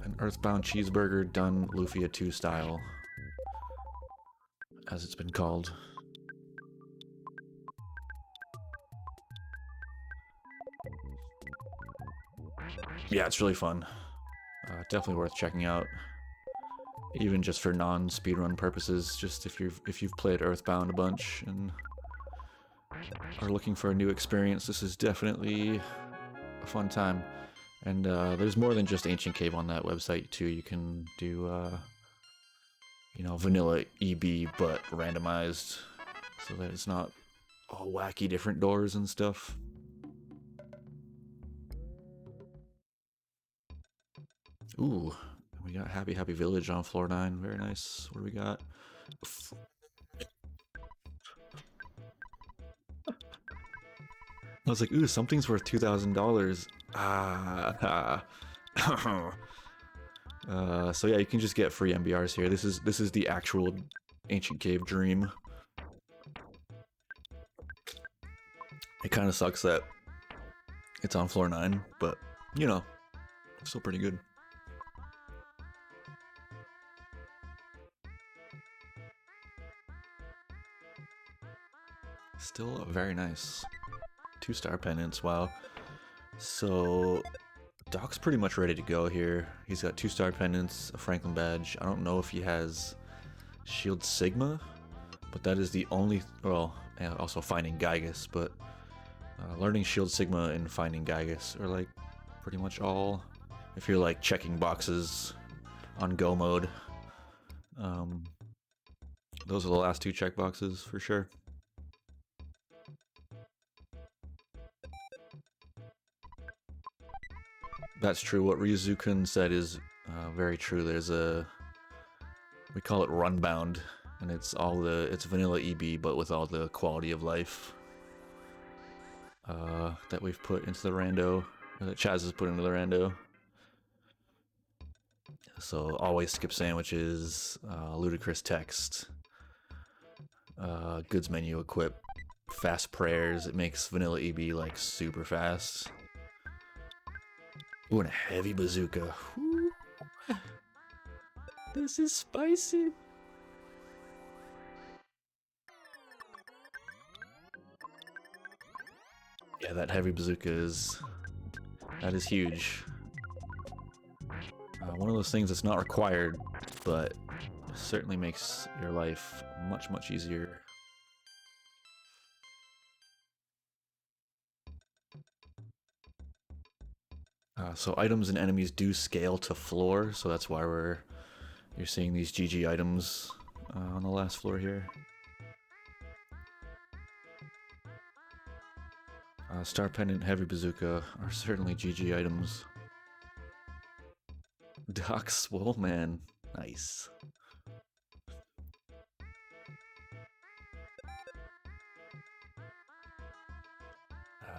An Earthbound cheeseburger done Lufia 2 style, as it's been called. Yeah, it's really fun. Definitely worth checking out, even just for non-speedrun purposes. Just if you've played Earthbound a bunch and are looking for a new experience, this is definitely a fun time. And there's more than just Ancient Cave on that website too. You can do you know, vanilla EB but randomized, so that it's not all wacky different doors and stuff. Ooh, we got Happy Happy Village on floor 9. Very nice. What do we got? I was like, ooh, something's worth $2,000. So yeah, you can just get free MBRs here. This is the actual Ancient Cave dream. It kind of sucks that it's on floor 9, but you know, still pretty good. Still very nice. 2-star pennants, wow. So Doc's pretty much ready to go here. He's got 2-star pennants, a Franklin badge. I don't know if he has Shield Sigma, but that is the only, well, and also Finding Gygus, but learning Shield Sigma and Finding Gygus are like pretty much all, if you're like checking boxes on go mode. Those are the last 2 check boxes for sure. That's true. What Ryuzu-kun said is very true. There's we call it Runbound, and it's vanilla EB, but with all the quality of life that we've put into the rando, or that Chaz has put into the rando. So always skip sandwiches, ludicrous text, goods menu equip, fast prayers. It makes vanilla EB like super fast. Ooh, and a heavy bazooka. Woo. This is spicy. Yeah, that heavy bazooka is... that is huge. One of those things that's not required, but certainly makes your life much, much easier. So items and enemies do scale to floor, so that's why you're seeing these GG items on the last floor here. Star Pendant, Heavy Bazooka are certainly GG items. DoctorSwellman, nice.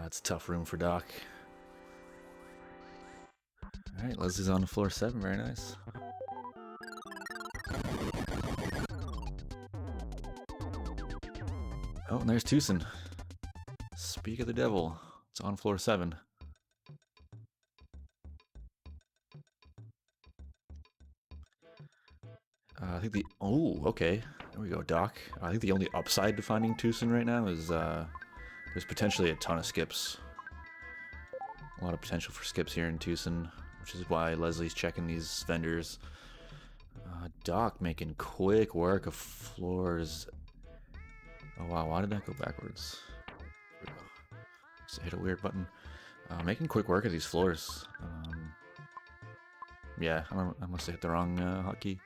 It's a tough room for Doc. Alright, Leslie's on floor 7, very nice. Oh, and there's Tucson. Speak of the devil. It's on floor 7. I think the... oh, okay. There we go, Doc. I think the only upside to finding Tucson right now is there's potentially a ton of skips. A lot of potential for skips here in Tucson, which is why Leslie's checking these vendors. Doc making quick work of floors. Oh wow, why did that go backwards? There we go. Just hit a weird button. Making quick work of these floors. Yeah, I must have hit the wrong hotkey.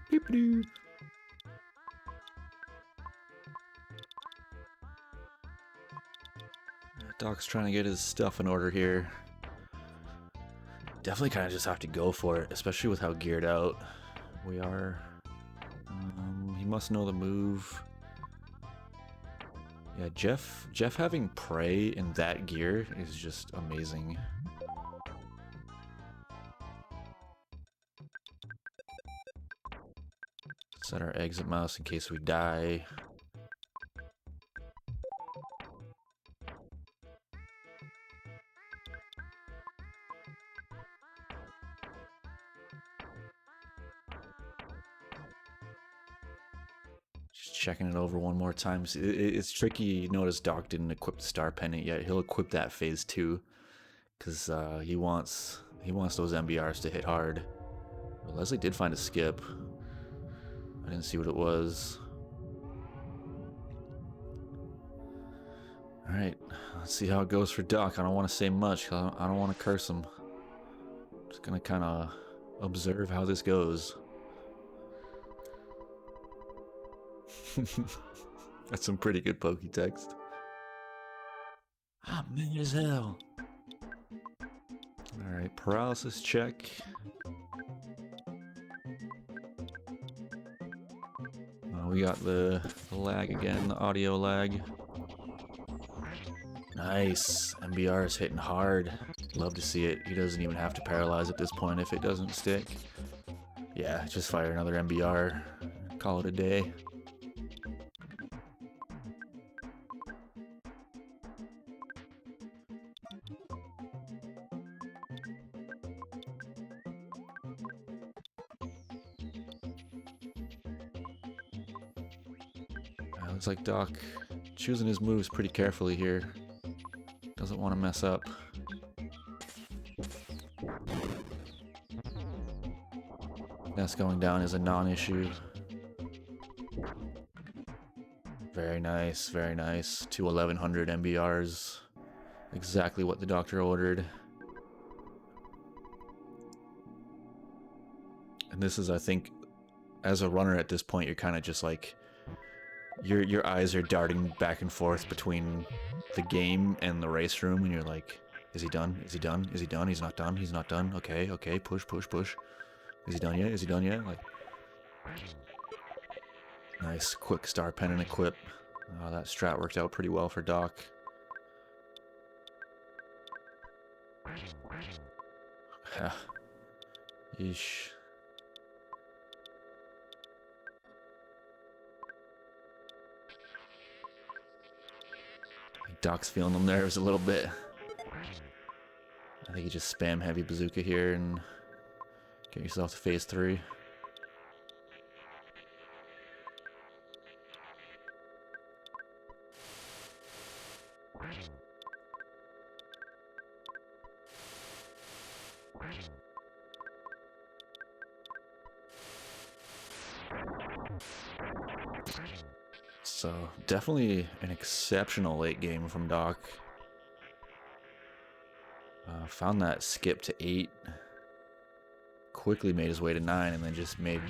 Beep-a-doo. Doc's trying to get his stuff in order here. Definitely kind of just have to go for it, especially with how geared out we are. He must know the move. Yeah, Jeff having Prey in that gear is just amazing. Set our exit mouse in case we die. Just checking it over one more time. It's tricky. You notice Doc didn't equip the Star Pendant yet. He'll equip that phase 2 because he wants those MBRs to hit hard. But Leslie did find a skip. I didn't see what it was. Alright, let's see how it goes for Doc. I don't want to say much. I don't want to curse him. Just gonna kind of observe how this goes. That's some pretty good pokey text. I'm mad as hell. Alright, paralysis check. We got the lag again, the audio lag. Nice. MBR is hitting hard. Love to see it. He doesn't even have to paralyze at this point if it doesn't stick. Yeah, just fire another MBR. Call it a day. Looks like Doc choosing his moves pretty carefully here. Doesn't want to mess up. That's going down is a non-issue. Very nice, very nice. 2 1100 MBRs. Exactly what the doctor ordered. And this is, I think, as a runner at this point, you're kind of just like... Your eyes are darting back and forth between the game and the race room, and you're like, is he done? Is he done? Is he done? He's not done. He's not done. Okay, okay, push, push, push. Is he done yet? Is he done yet? Like, nice, quick Star Pendant equip. That strat worked out pretty well for Doc. Yeesh. Doc's feeling the nerves a little bit. I think you just spam heavy bazooka here and get yourself to phase 3. So, definitely an exceptional late game from Doc. Found that skip to 8. Quickly made his way to 9, and then just made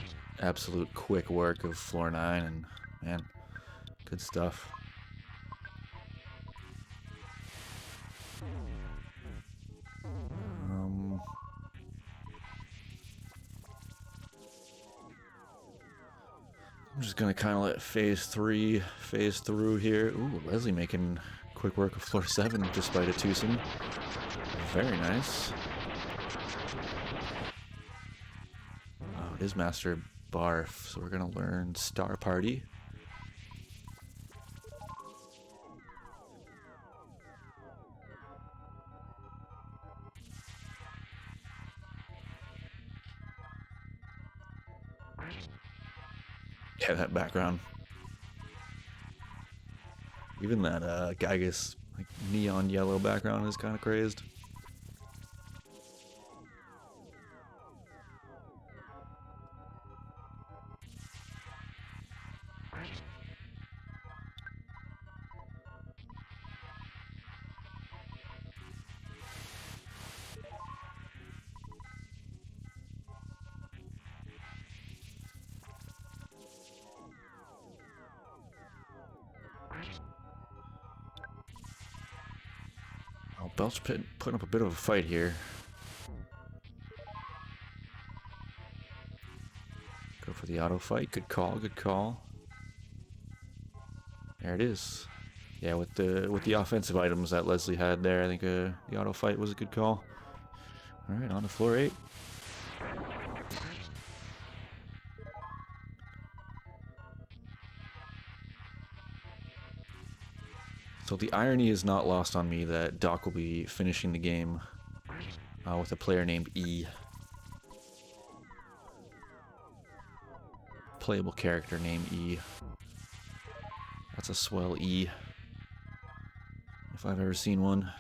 absolute quick work of floor 9, and man, good stuff. I'm just gonna kind of let phase 3 phase through here. Ooh, Leslie making quick work of floor 7 despite a twosome. Very nice. Oh, it is Master Barf, so we're gonna learn Star Party. Yeah, that background. Even that Gygus like neon yellow background is kind of crazed. Oh, Belch putting up a bit of a fight here. Go for the auto fight. Good call. Good call. There it is. Yeah, with the offensive items that Leslie had there, I think the auto fight was a good call. All right, on to floor 8. So the irony is not lost on me that Doc will be finishing the game with a player named E. Playable character named E. That's a swell E, if I've ever seen one.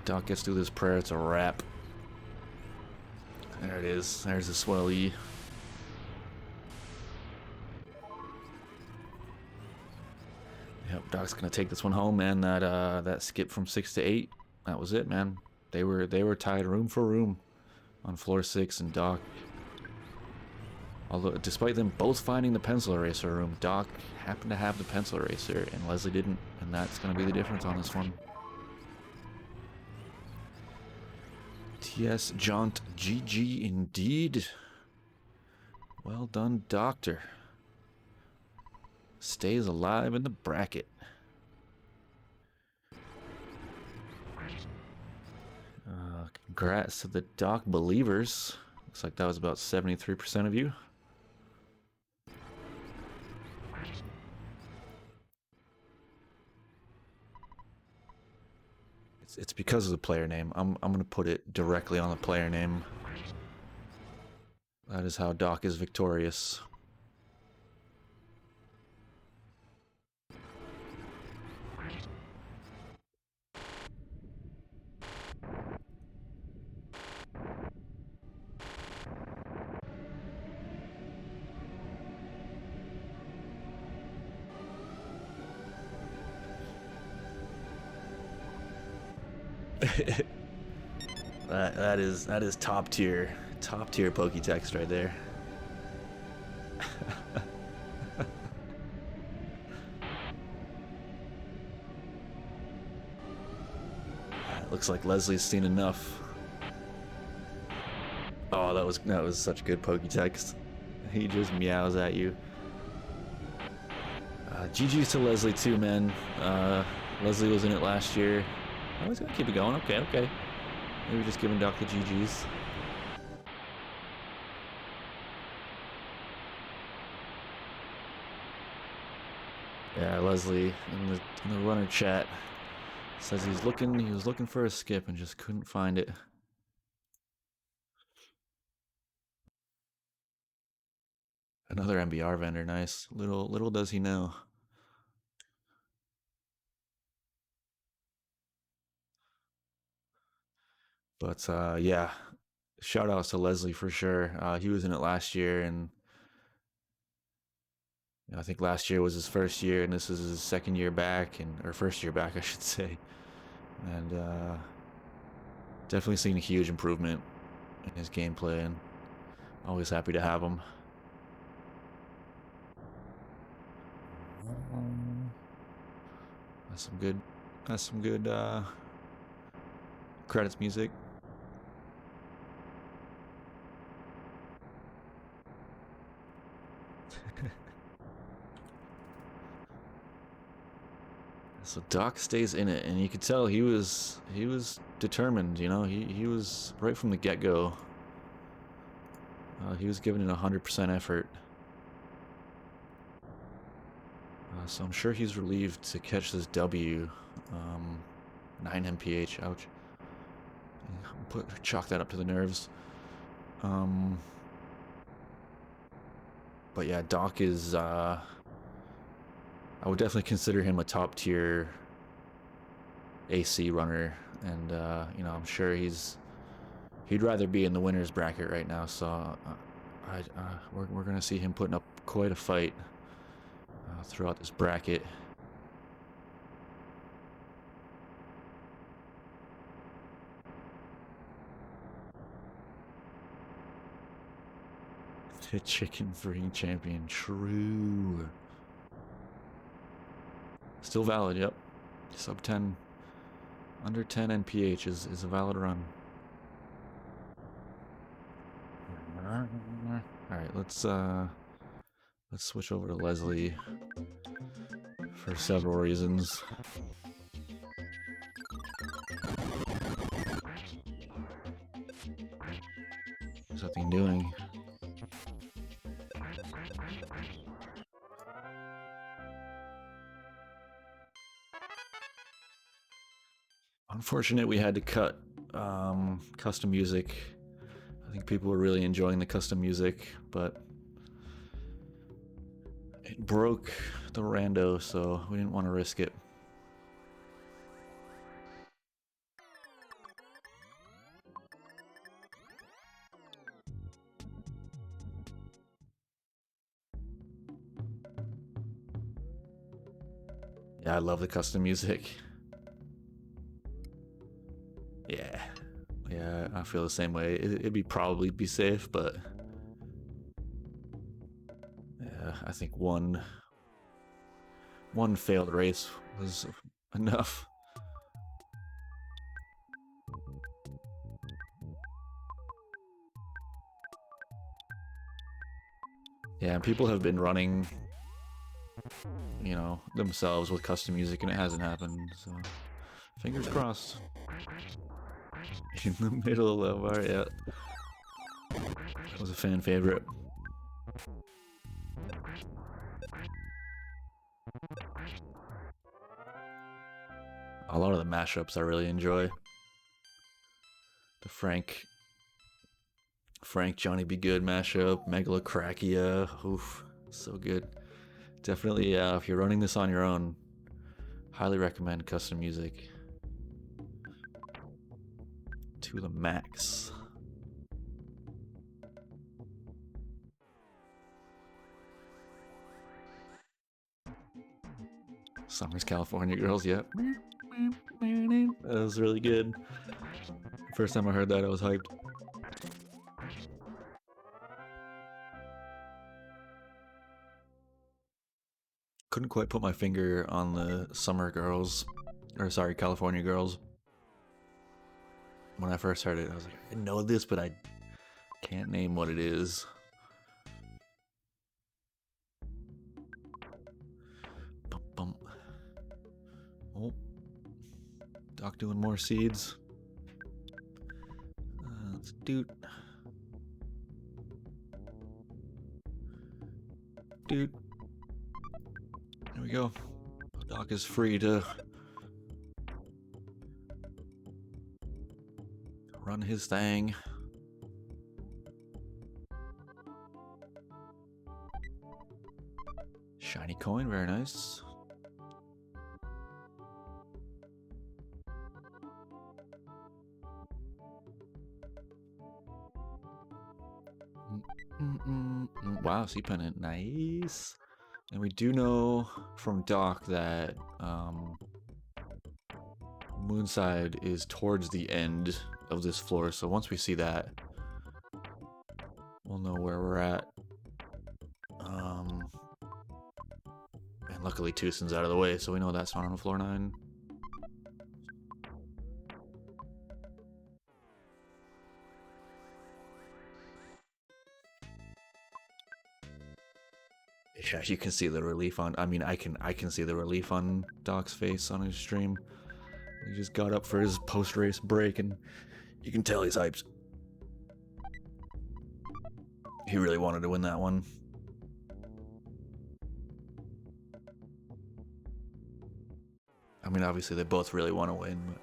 Doc gets through this prayer, it's a wrap. There it is. There's the swell E. Yep, Doc's gonna take this one home, man. That skip from 6 to 8, that was it, man. They were tied room for room on floor 6, and Doc, although despite them both finding the pencil eraser room, Doc happened to have the pencil eraser, and Leslie didn't, and that's gonna be the difference on this one. TS Jaunt GG indeed. Well done, Doctor. Stays alive in the bracket. Congrats to the Doc believers. Looks like that was about 73% of you. It's because of the player name. I'm gonna put it directly on the player name. That is how Doc is victorious. that is top tier Pokétext right there. Looks like Leslie's seen enough. Oh, that was such good Pokétext. He just meows at you. GG's to Leslie too, man. Leslie was in it last year. Oh, he's gonna keep it going. Okay. Maybe just giving Doc the GG's. Yeah, Leslie in the runner chat says he was looking for a skip and just couldn't find it. Another MBR vendor, nice. Little does he know. But yeah, shout outs to Leslie for sure. He was in it last year, and I think last year was his first year, and this is his second year back, or first year back, I should say. And definitely seen a huge improvement in his gameplay, and always happy to have him. That's some good credits music. So Doc stays in it, and you could tell he was determined. You know, he was right from the get go. He was giving it 100% effort. So I'm sure he's relieved to catch this W. 9 MPH. Ouch. Chalk that up to the nerves. But yeah, Doc is. I would definitely consider him a top tier AC runner, and you know, I'm sure he'd rather be in the winners bracket right now. So we're gonna see him putting up quite a fight throughout this bracket. The chicken free champion, true. Still valid, yep. Sub 10, under 10 NPH is a valid run. All right, let's switch over to Leslie for several reasons. There's nothing doing. Unfortunate we had to cut custom music. I think people were really enjoying the custom music, but it broke the rando, so we didn't want to risk it. Yeah, I love the custom music. Yeah, I feel the same way. It'd probably be safe, but yeah, I think one failed race was enough. Yeah, and people have been running, you know, themselves with custom music, and it hasn't happened. So, fingers crossed. In the middle of our, yeah, that was a fan favorite. A lot of the mashups I really enjoy. The Frank Johnny Be Good mashup, Megalocrachia, oof, so good. Definitely, if you're running this on your own, highly recommend custom music to the max. Summer's California Girls, yep. That was really good. First time I heard that, I was hyped. Couldn't quite put my finger on the California Girls. When I first heard it, I was like, I know this, but I can't name what it is. Bump, bump. Oh, Doc doing more seeds. Let's doot. Dude. There we go. Doc is free to run his thing. Shiny coin, very nice. Wow, sea pennant, nice. And we do know from Doc that Moonside is towards the end of this floor, so once we see that, we'll know where we're at. And luckily Twosin's out of the way, so we know that's not on floor 9. Yeah, you can see the relief on. I mean, I can see the relief on Doc's face on his stream. He just got up for his post-race break, and you can tell he's hyped. He really wanted to win that one. I mean, obviously they both really want to win, but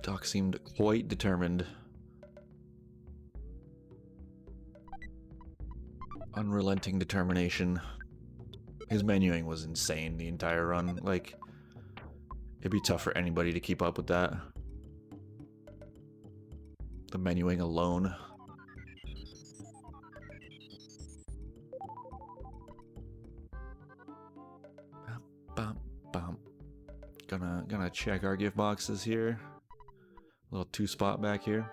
Doc seemed quite determined. Unrelenting determination. His menuing was insane the entire run. Like, it'd be tough for anybody to keep up with that. The menuing alone. Bum, bum. Gonna check our gift boxes here. Little 2-spot back here.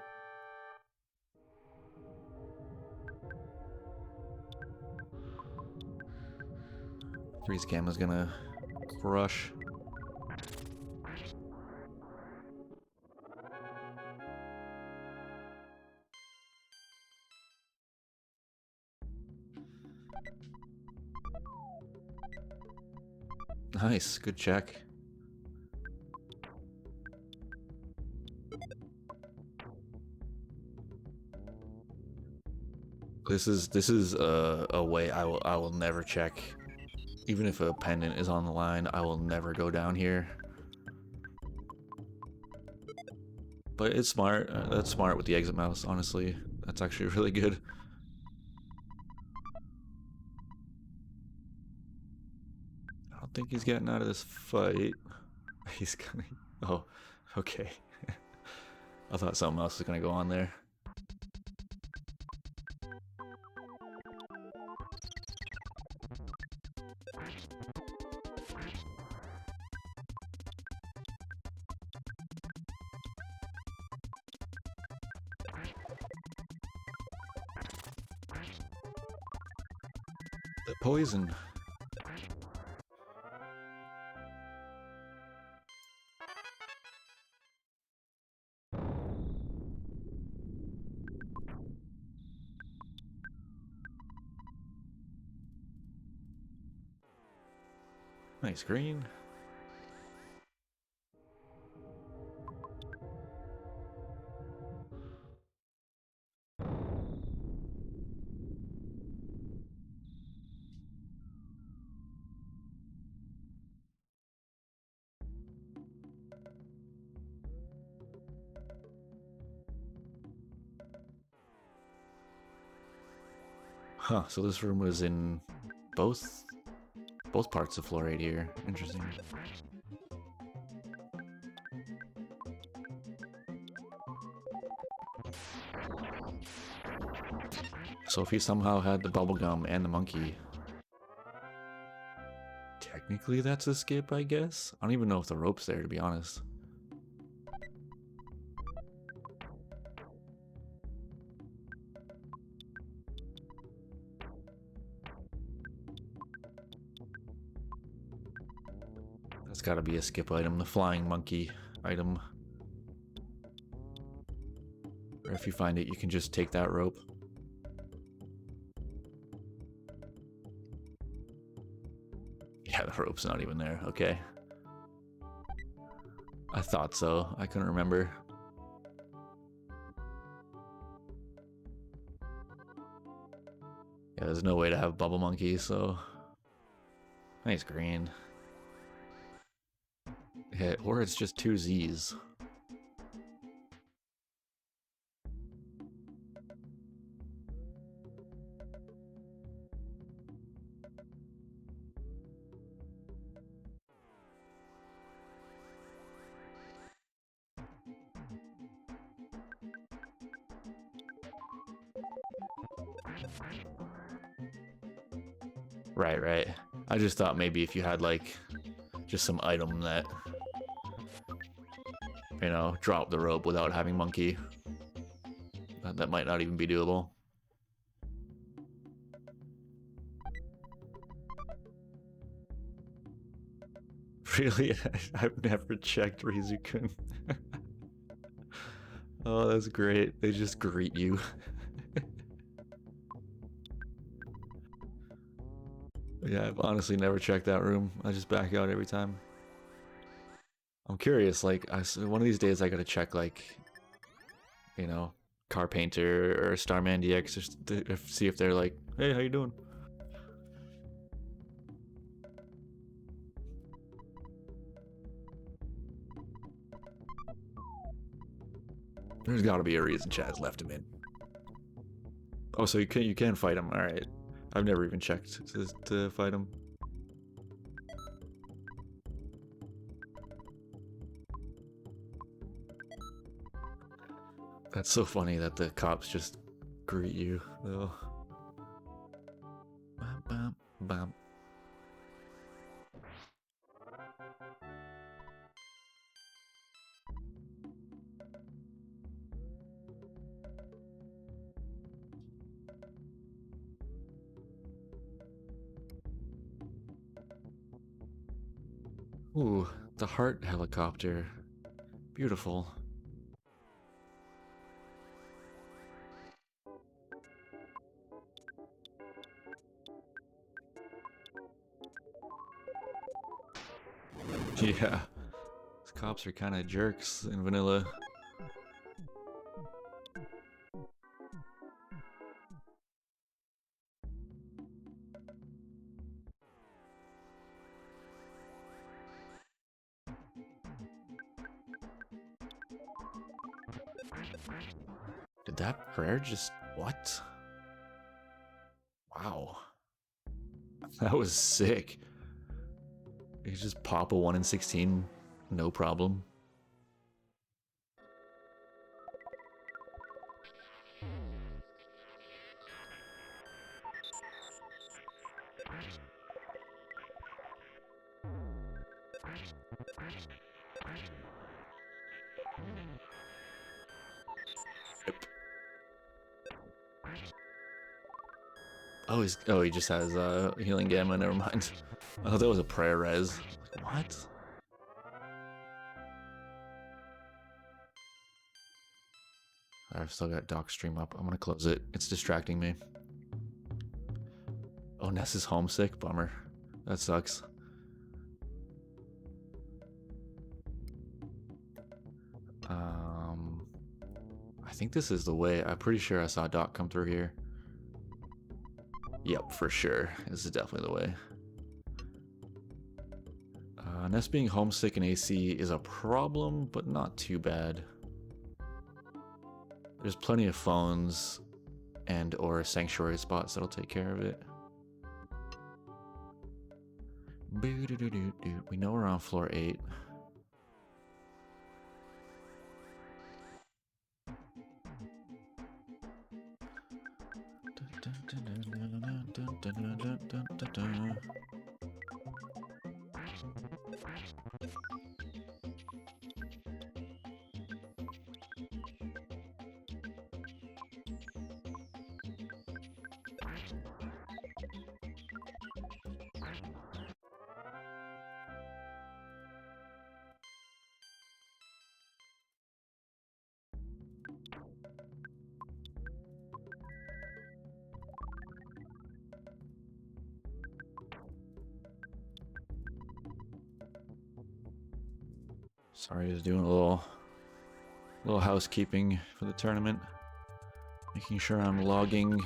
Three's Gamma's gonna crush. Nice, good check. This is a way I will never check. Even if a pendant is on the line, I will never go down here. But it's smart. That's smart with the exit mouse, honestly. That's actually really good. I don't think he's getting out of this fight. He's gonna... Oh, okay. I thought something else was gonna go on there. The poison. Nice green. Huh, so this room was in both parts of floor 8 here. Interesting. So if he somehow had the bubblegum and the monkey, technically that's a skip, I guess? I don't even know if the rope's there, to be honest. That's gotta be a skip item, the flying monkey item. Or if you find it, you can just take that rope. Yeah, the rope's not even there, okay. I thought so, I couldn't remember. Yeah, there's no way to have bubble monkey, so... Nice green. Yeah, or it's just 2 Z's. Right, right. I just thought maybe if you had like just some item that, you know, drop the rope without having monkey, that might not even be doable. Really? I've never checked Rizukun. Oh, that's great. They just greet you. Yeah, I've honestly never checked that room. I just back out every time. I'm curious, like, one of these days I gotta check, like, you know, Carpainter or Starman DX just to see if they're like, hey, how you doing? There's gotta be a reason Chaz left him in. Oh, so you can fight him. All right. I've never even checked to fight him. That's so funny that the cops just greet you, though. Bam, bam, bam. Ooh, the heart helicopter. Beautiful. Yeah. These cops are kind of jerks in vanilla. Did that prayer just... what? Wow. That was sick. You just pop a 1 in 16, no problem. Yep. Oh, he just has healing gamma. Never mind. I thought that was a prayer res. Like, what? I've still got Doc stream up. I'm gonna close it. It's distracting me. Oh, Ness is homesick. Bummer. That sucks. I think this is the way. I'm pretty sure I saw Doc come through here. Yep, for sure. This is definitely the way. Ness being homesick in AC is a problem, but not too bad. There's plenty of phones and or sanctuary spots that'll take care of it. We know we're on floor 8. Sorry, just doing a little housekeeping for the tournament. Making sure I'm logging.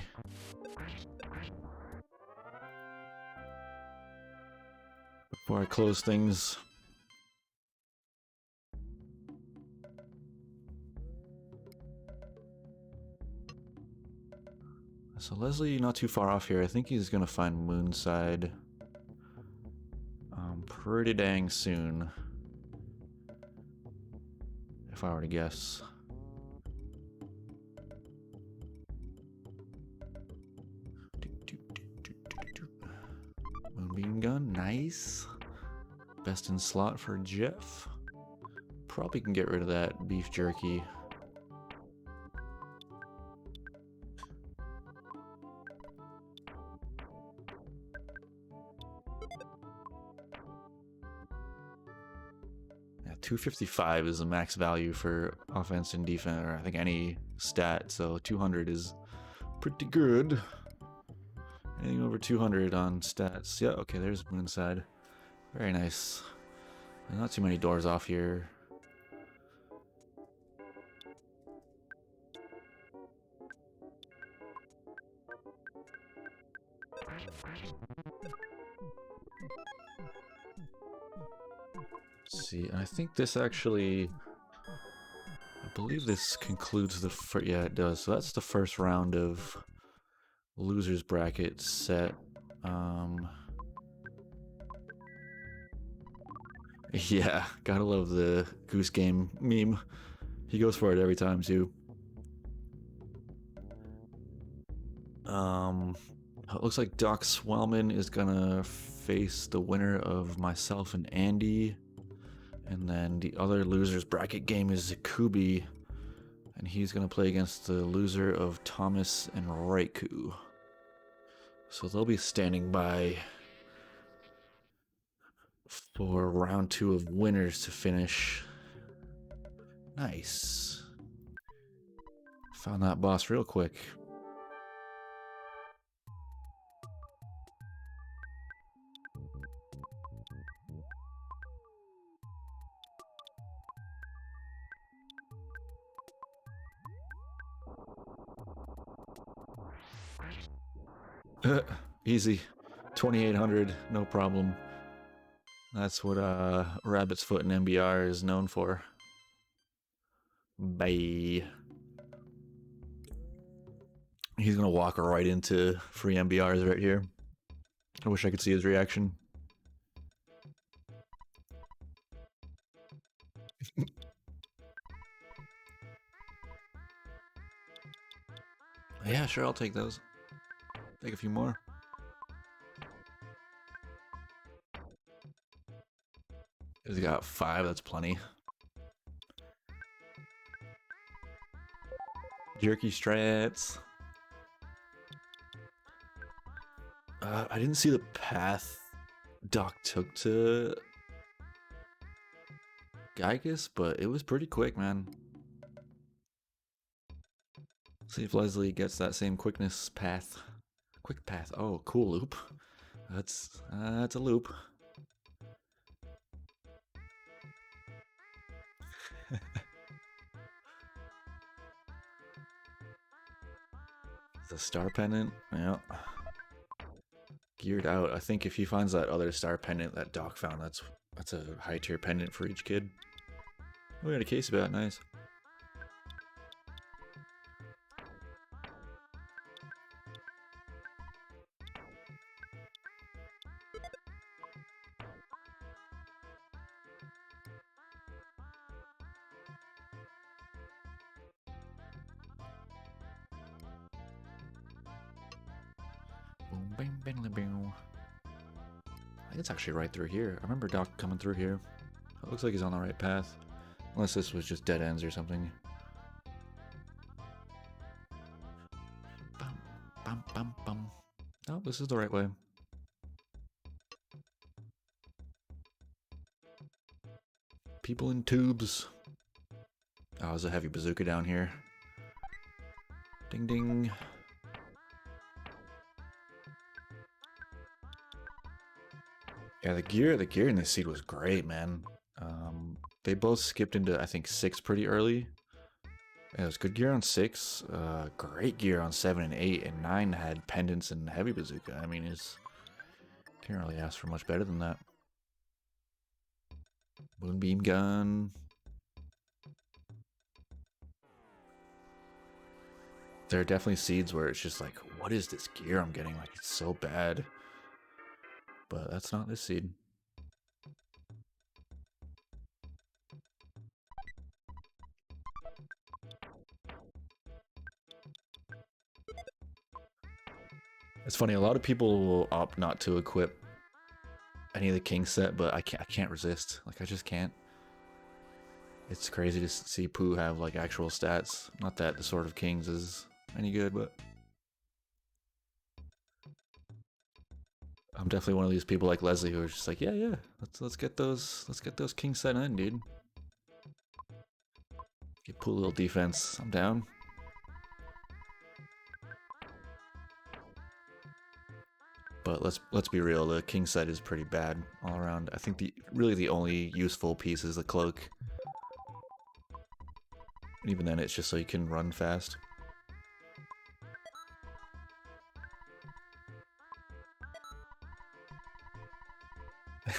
Before I close things. So Leslie, not too far off here. I think he's gonna find Moonside pretty dang soon. If I were to guess. Beam gun, nice. Best in slot for Jeff. Probably can get rid of that beef jerky. Yeah, 255 is the max value for offense and defense, or I think any stat, so 200 is pretty good. Anything over 200 on stats. Yeah, okay, there's Moonside. Very nice. Not too many doors off here. Let's see, I think this actually... I believe this concludes the first... Yeah, it does. So that's the first round of losers bracket set. Yeah, gotta love the Goose Game meme. He goes for it every time, too. It looks like DoctorSwellman is gonna face the winner of myself and Andy. And then the other loser's bracket game is Zakubi. And he's gonna play against the loser of Thomas and Raikou. So they'll be standing by for round 2 of winners to finish. Nice. Found that boss real quick. Easy. 2800, no problem. That's what Rabbit's Foot and MBR is known for. Bye. He's gonna walk right into free MBRs right here. I wish I could see his reaction. Yeah, sure, I'll take those. Take a few more. He's got 5, that's plenty. Jerky strats. I didn't see the path Doc took to Geigus, but it was pretty quick, man. See if Leslie gets that same quickness path. Quick path. Oh, cool loop. That's a loop. The star pendant. Yeah. Geared out. I think if he finds that other star pendant that Doc found, that's a high tier pendant for each kid. We got a case about, nice. Boom, bang, bang, bang. I think it's actually right through here. I remember Doc coming through here. It looks like he's on the right path. Unless this was just dead ends or something. Bum, bum, bum, bum. No, this is the right way. People in tubes. Oh, there's a heavy bazooka down here. Ding ding. Yeah, the gear in this seed was great, man. They both skipped into, I think, 6 pretty early. Yeah, it was good gear on 6, great gear on 7 and 8, and 9 had pendants and heavy bazooka. I mean, can't really ask for much better than that. Moonbeam gun. There are definitely seeds where it's just like, what is this gear I'm getting? Like, it's so bad. But that's not this seed. It's funny, a lot of people will opt not to equip any of the king set, but I can't resist. Like, I just can't. It's crazy to see Pooh have like actual stats. Not that the Sword of Kings is any good, but I'm definitely one of these people like Leslie who are just like, yeah, let's get those king set in, dude. Get Pooh a little defense. I'm down. But let's be real, the king set is pretty bad all around. I think really the only useful piece is the cloak. And even then, it's just so you can run fast.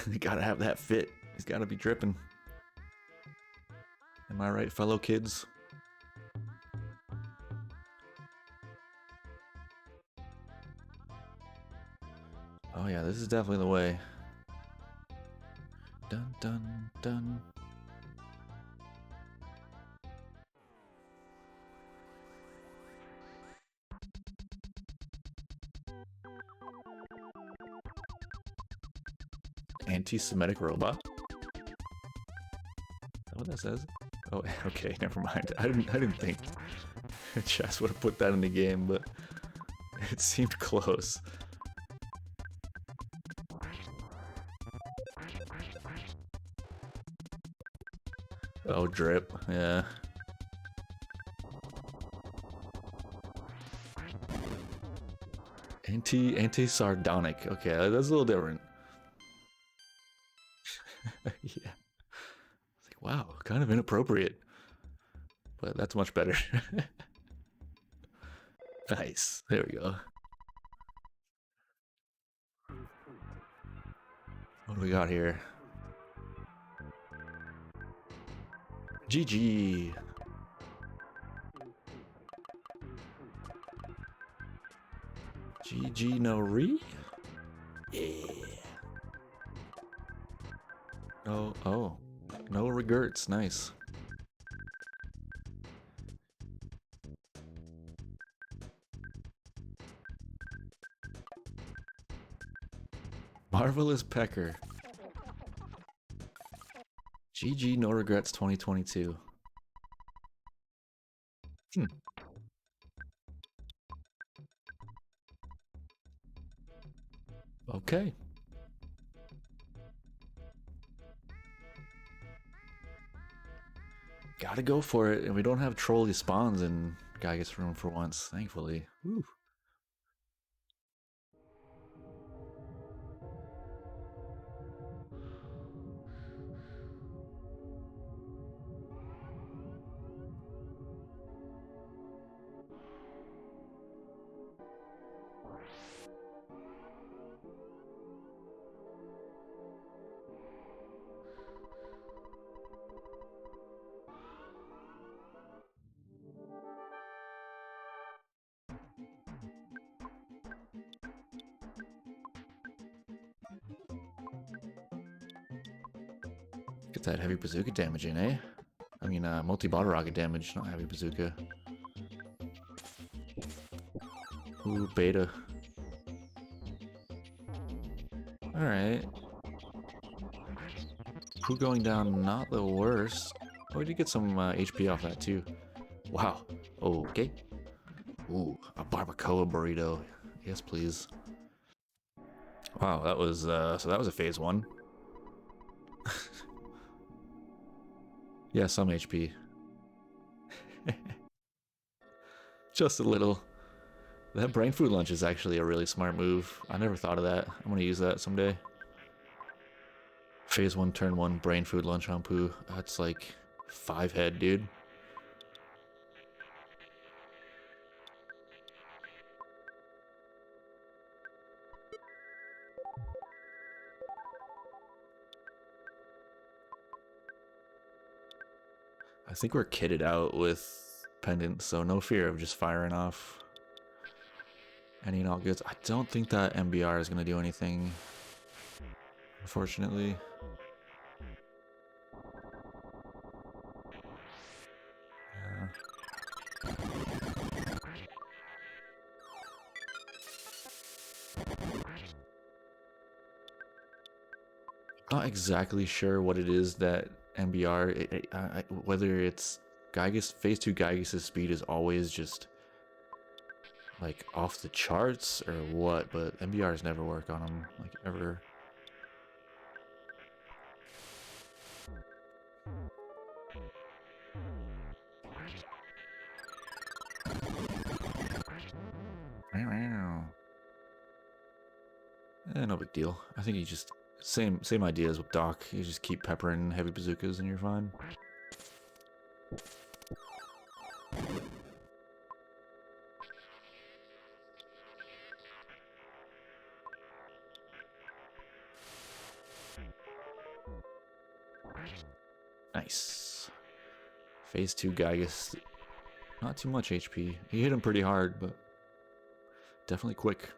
You gotta have that fit. He's gotta be dripping. Am I right, fellow kids? Oh yeah, this is definitely the way. Dun dun dun. Anti-Semitic robot? Is that what that says? Oh, okay, never mind. I didn't think Chess would have put that in the game, but it seemed close. Oh, drip, yeah. Anti-sardonic. Okay, that's a little different. Yeah. It's like, wow, kind of inappropriate. But that's much better. Nice. There we go. What do we got here? GG. GG no re? Yeah. Oh. No regrets. Nice. Marvelous Pecker. GG no regrets 2022. Okay. Gotta go for it, and we don't have trolley spawns in Guy Gets Room for once, thankfully. Woo. Get that heavy bazooka damage in, eh? I mean, multi-bottle rocket damage, not heavy bazooka. Ooh, beta. Alright. Pooh going down, not the worst. Oh, we did get some HP off that, too. Wow. Okay. Ooh, a barbacoa burrito. Yes, please. Wow, that was, so that was a phase 1. Yeah, some HP. Just a little. That brain food lunch is actually a really smart move. I never thought of that. I'm gonna use that someday. Phase 1, turn 1, brain food lunch on Pooh. That's like 5 head, dude. I think we're kitted out with pendants, so no fear of just firing off any and all goods. I don't think that MBR is gonna do anything, unfortunately. exactly sure what it is that MBR, whether it's Gygus, Phase 2 Gygus' speed is always just like off the charts or what, but MBRs never work on him, like ever. No big deal. I think you just same ideas with Doc. You just keep peppering heavy bazookas and you're fine. Nice. Phase 2 Gygus. Not too much HP. He hit him pretty hard, but definitely quick.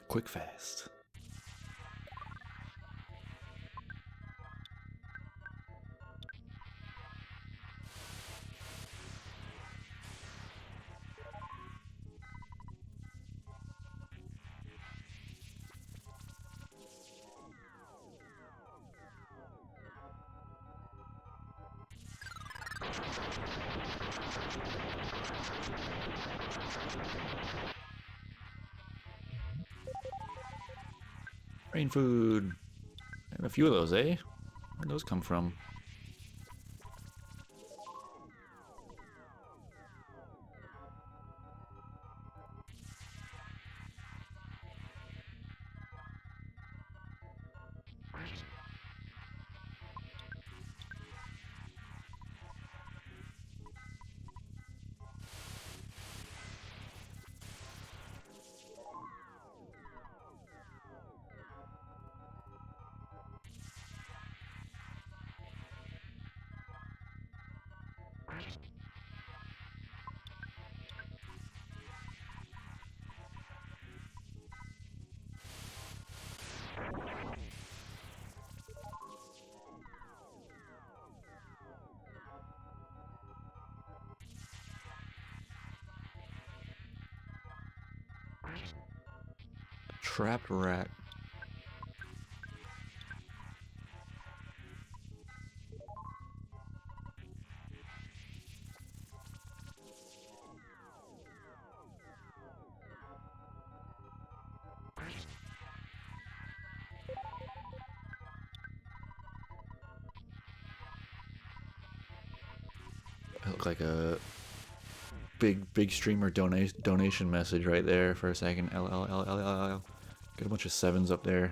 Quick fast. Brain food. And a few of those, eh? Where'd those come from? Trapped rat. I look like a big streamer donation message right there for a second. LLLLL. Got a bunch of 7s up there.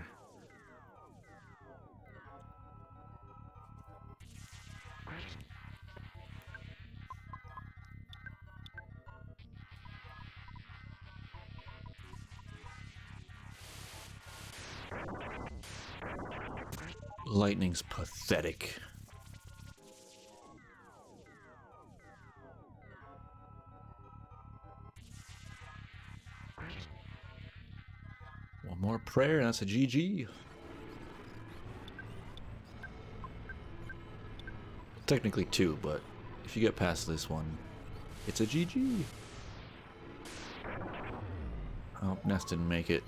Lightning's pathetic. One more prayer, and that's a GG. Technically 2, but if you get past this one, it's a GG. Oh, Ness didn't make it.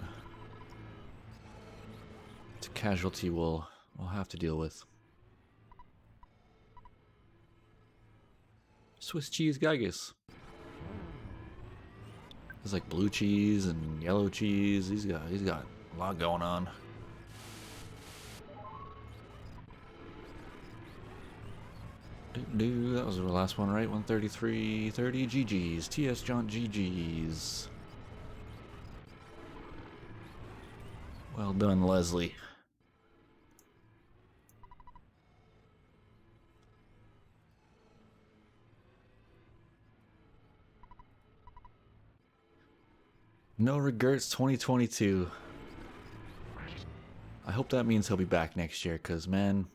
It's a casualty we'll have to deal with. Swiss cheese Gygus. There's like blue cheese and yellow cheese. He's got a lot going on. That was the last one, right? 133.30 GG's. TS John GG's. Well done, Leslie. No regrets 2022. I hope that means he'll be back next year, because, man,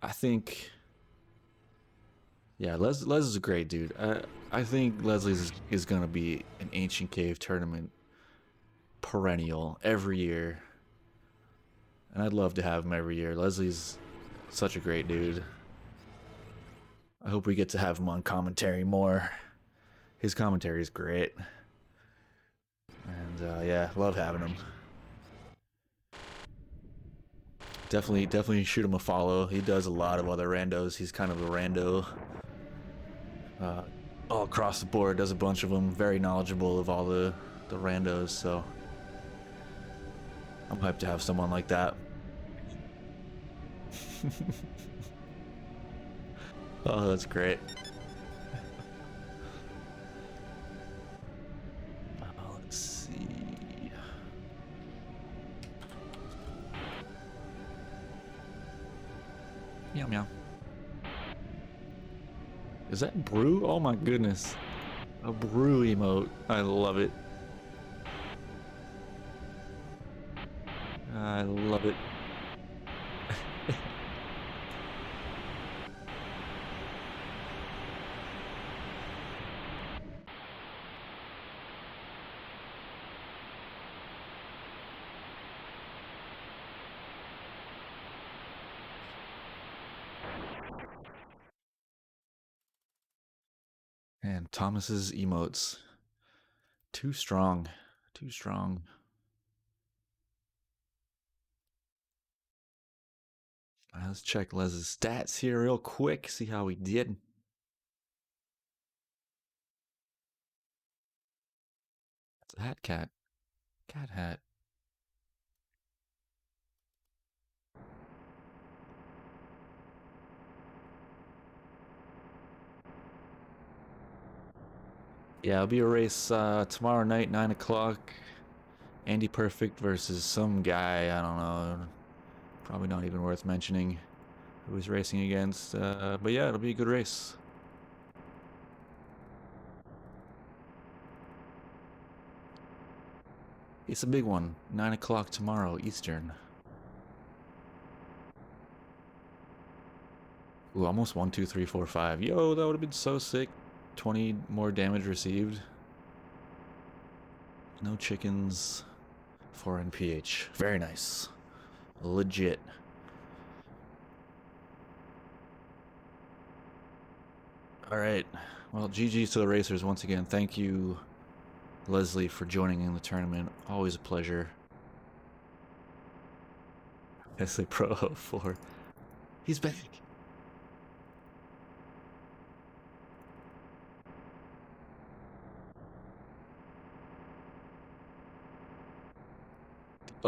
I think... Yeah, Les is a great dude. I think Leslie's is going to be an Ancient Cave tournament perennial every year. And I'd love to have him every year. Leslie's such a great dude. I hope we get to have him on commentary more. His commentary is great. And yeah, love having him. Definitely shoot him a follow. He does a lot of other randos. He's kind of a rando uh, all across the board. Does a bunch of them. Very knowledgeable of all the randos. So I'm hyped to have someone like that. Oh, that's great. Let's see. Meow meow. Is that brew? Oh my goodness. A brew emote. I love it. I love it. And Thomas's emotes. Too strong. Too strong. Let's check Les's stats here real quick. See how he did. It's a hat cat. Cat hat. Yeah, it'll be a race tomorrow night, 9 o'clock. Andy Perfect versus some guy, I don't know. Probably not even worth mentioning who he's racing against. But yeah, it'll be a good race. It's a big one. 9 o'clock tomorrow, Eastern. Ooh, almost 1, 2, 3, 4, 5. Yo, that would have been so sick. 20 more damage received. No chickens. 4 NPH. Very nice. Legit. Alright. Well, GG's to the racers once again. Thank you, Leslie, for joining in the tournament. Always a pleasure. SA Pro 04. He's back.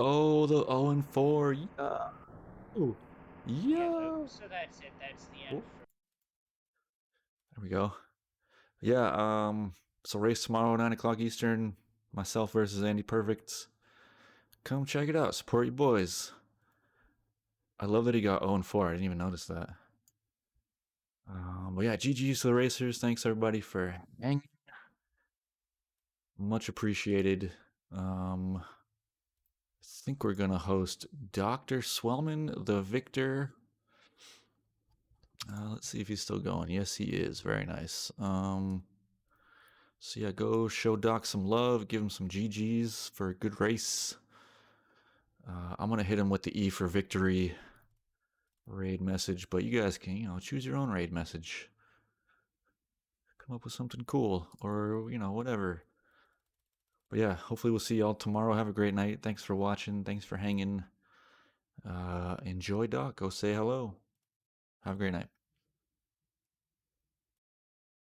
Oh, the 0 and 4. Yeah. Ooh. Yeah. So that's it. That's the end. There we go. Yeah, so race tomorrow, 9 o'clock Eastern. Myself versus Andy Perfect. Come check it out. Support your boys. I love that he got 0 and 4. I didn't even notice that. But yeah, GG's to the racers. Thanks everybody for hanging. Much appreciated. I think we're gonna host Dr. Swellman, the victor. Let's see if he's still going. Yes, he is. Very nice. So yeah, go show Doc some love. Give him some GG's for a good race. I'm gonna hit him with the E for victory raid message, but you guys can, choose your own raid message. Come up with something cool, or whatever. But yeah, hopefully we'll see y'all tomorrow. Have a great night. Thanks for watching. Thanks for hanging. Enjoy, Doc. Go say hello. Have a great night.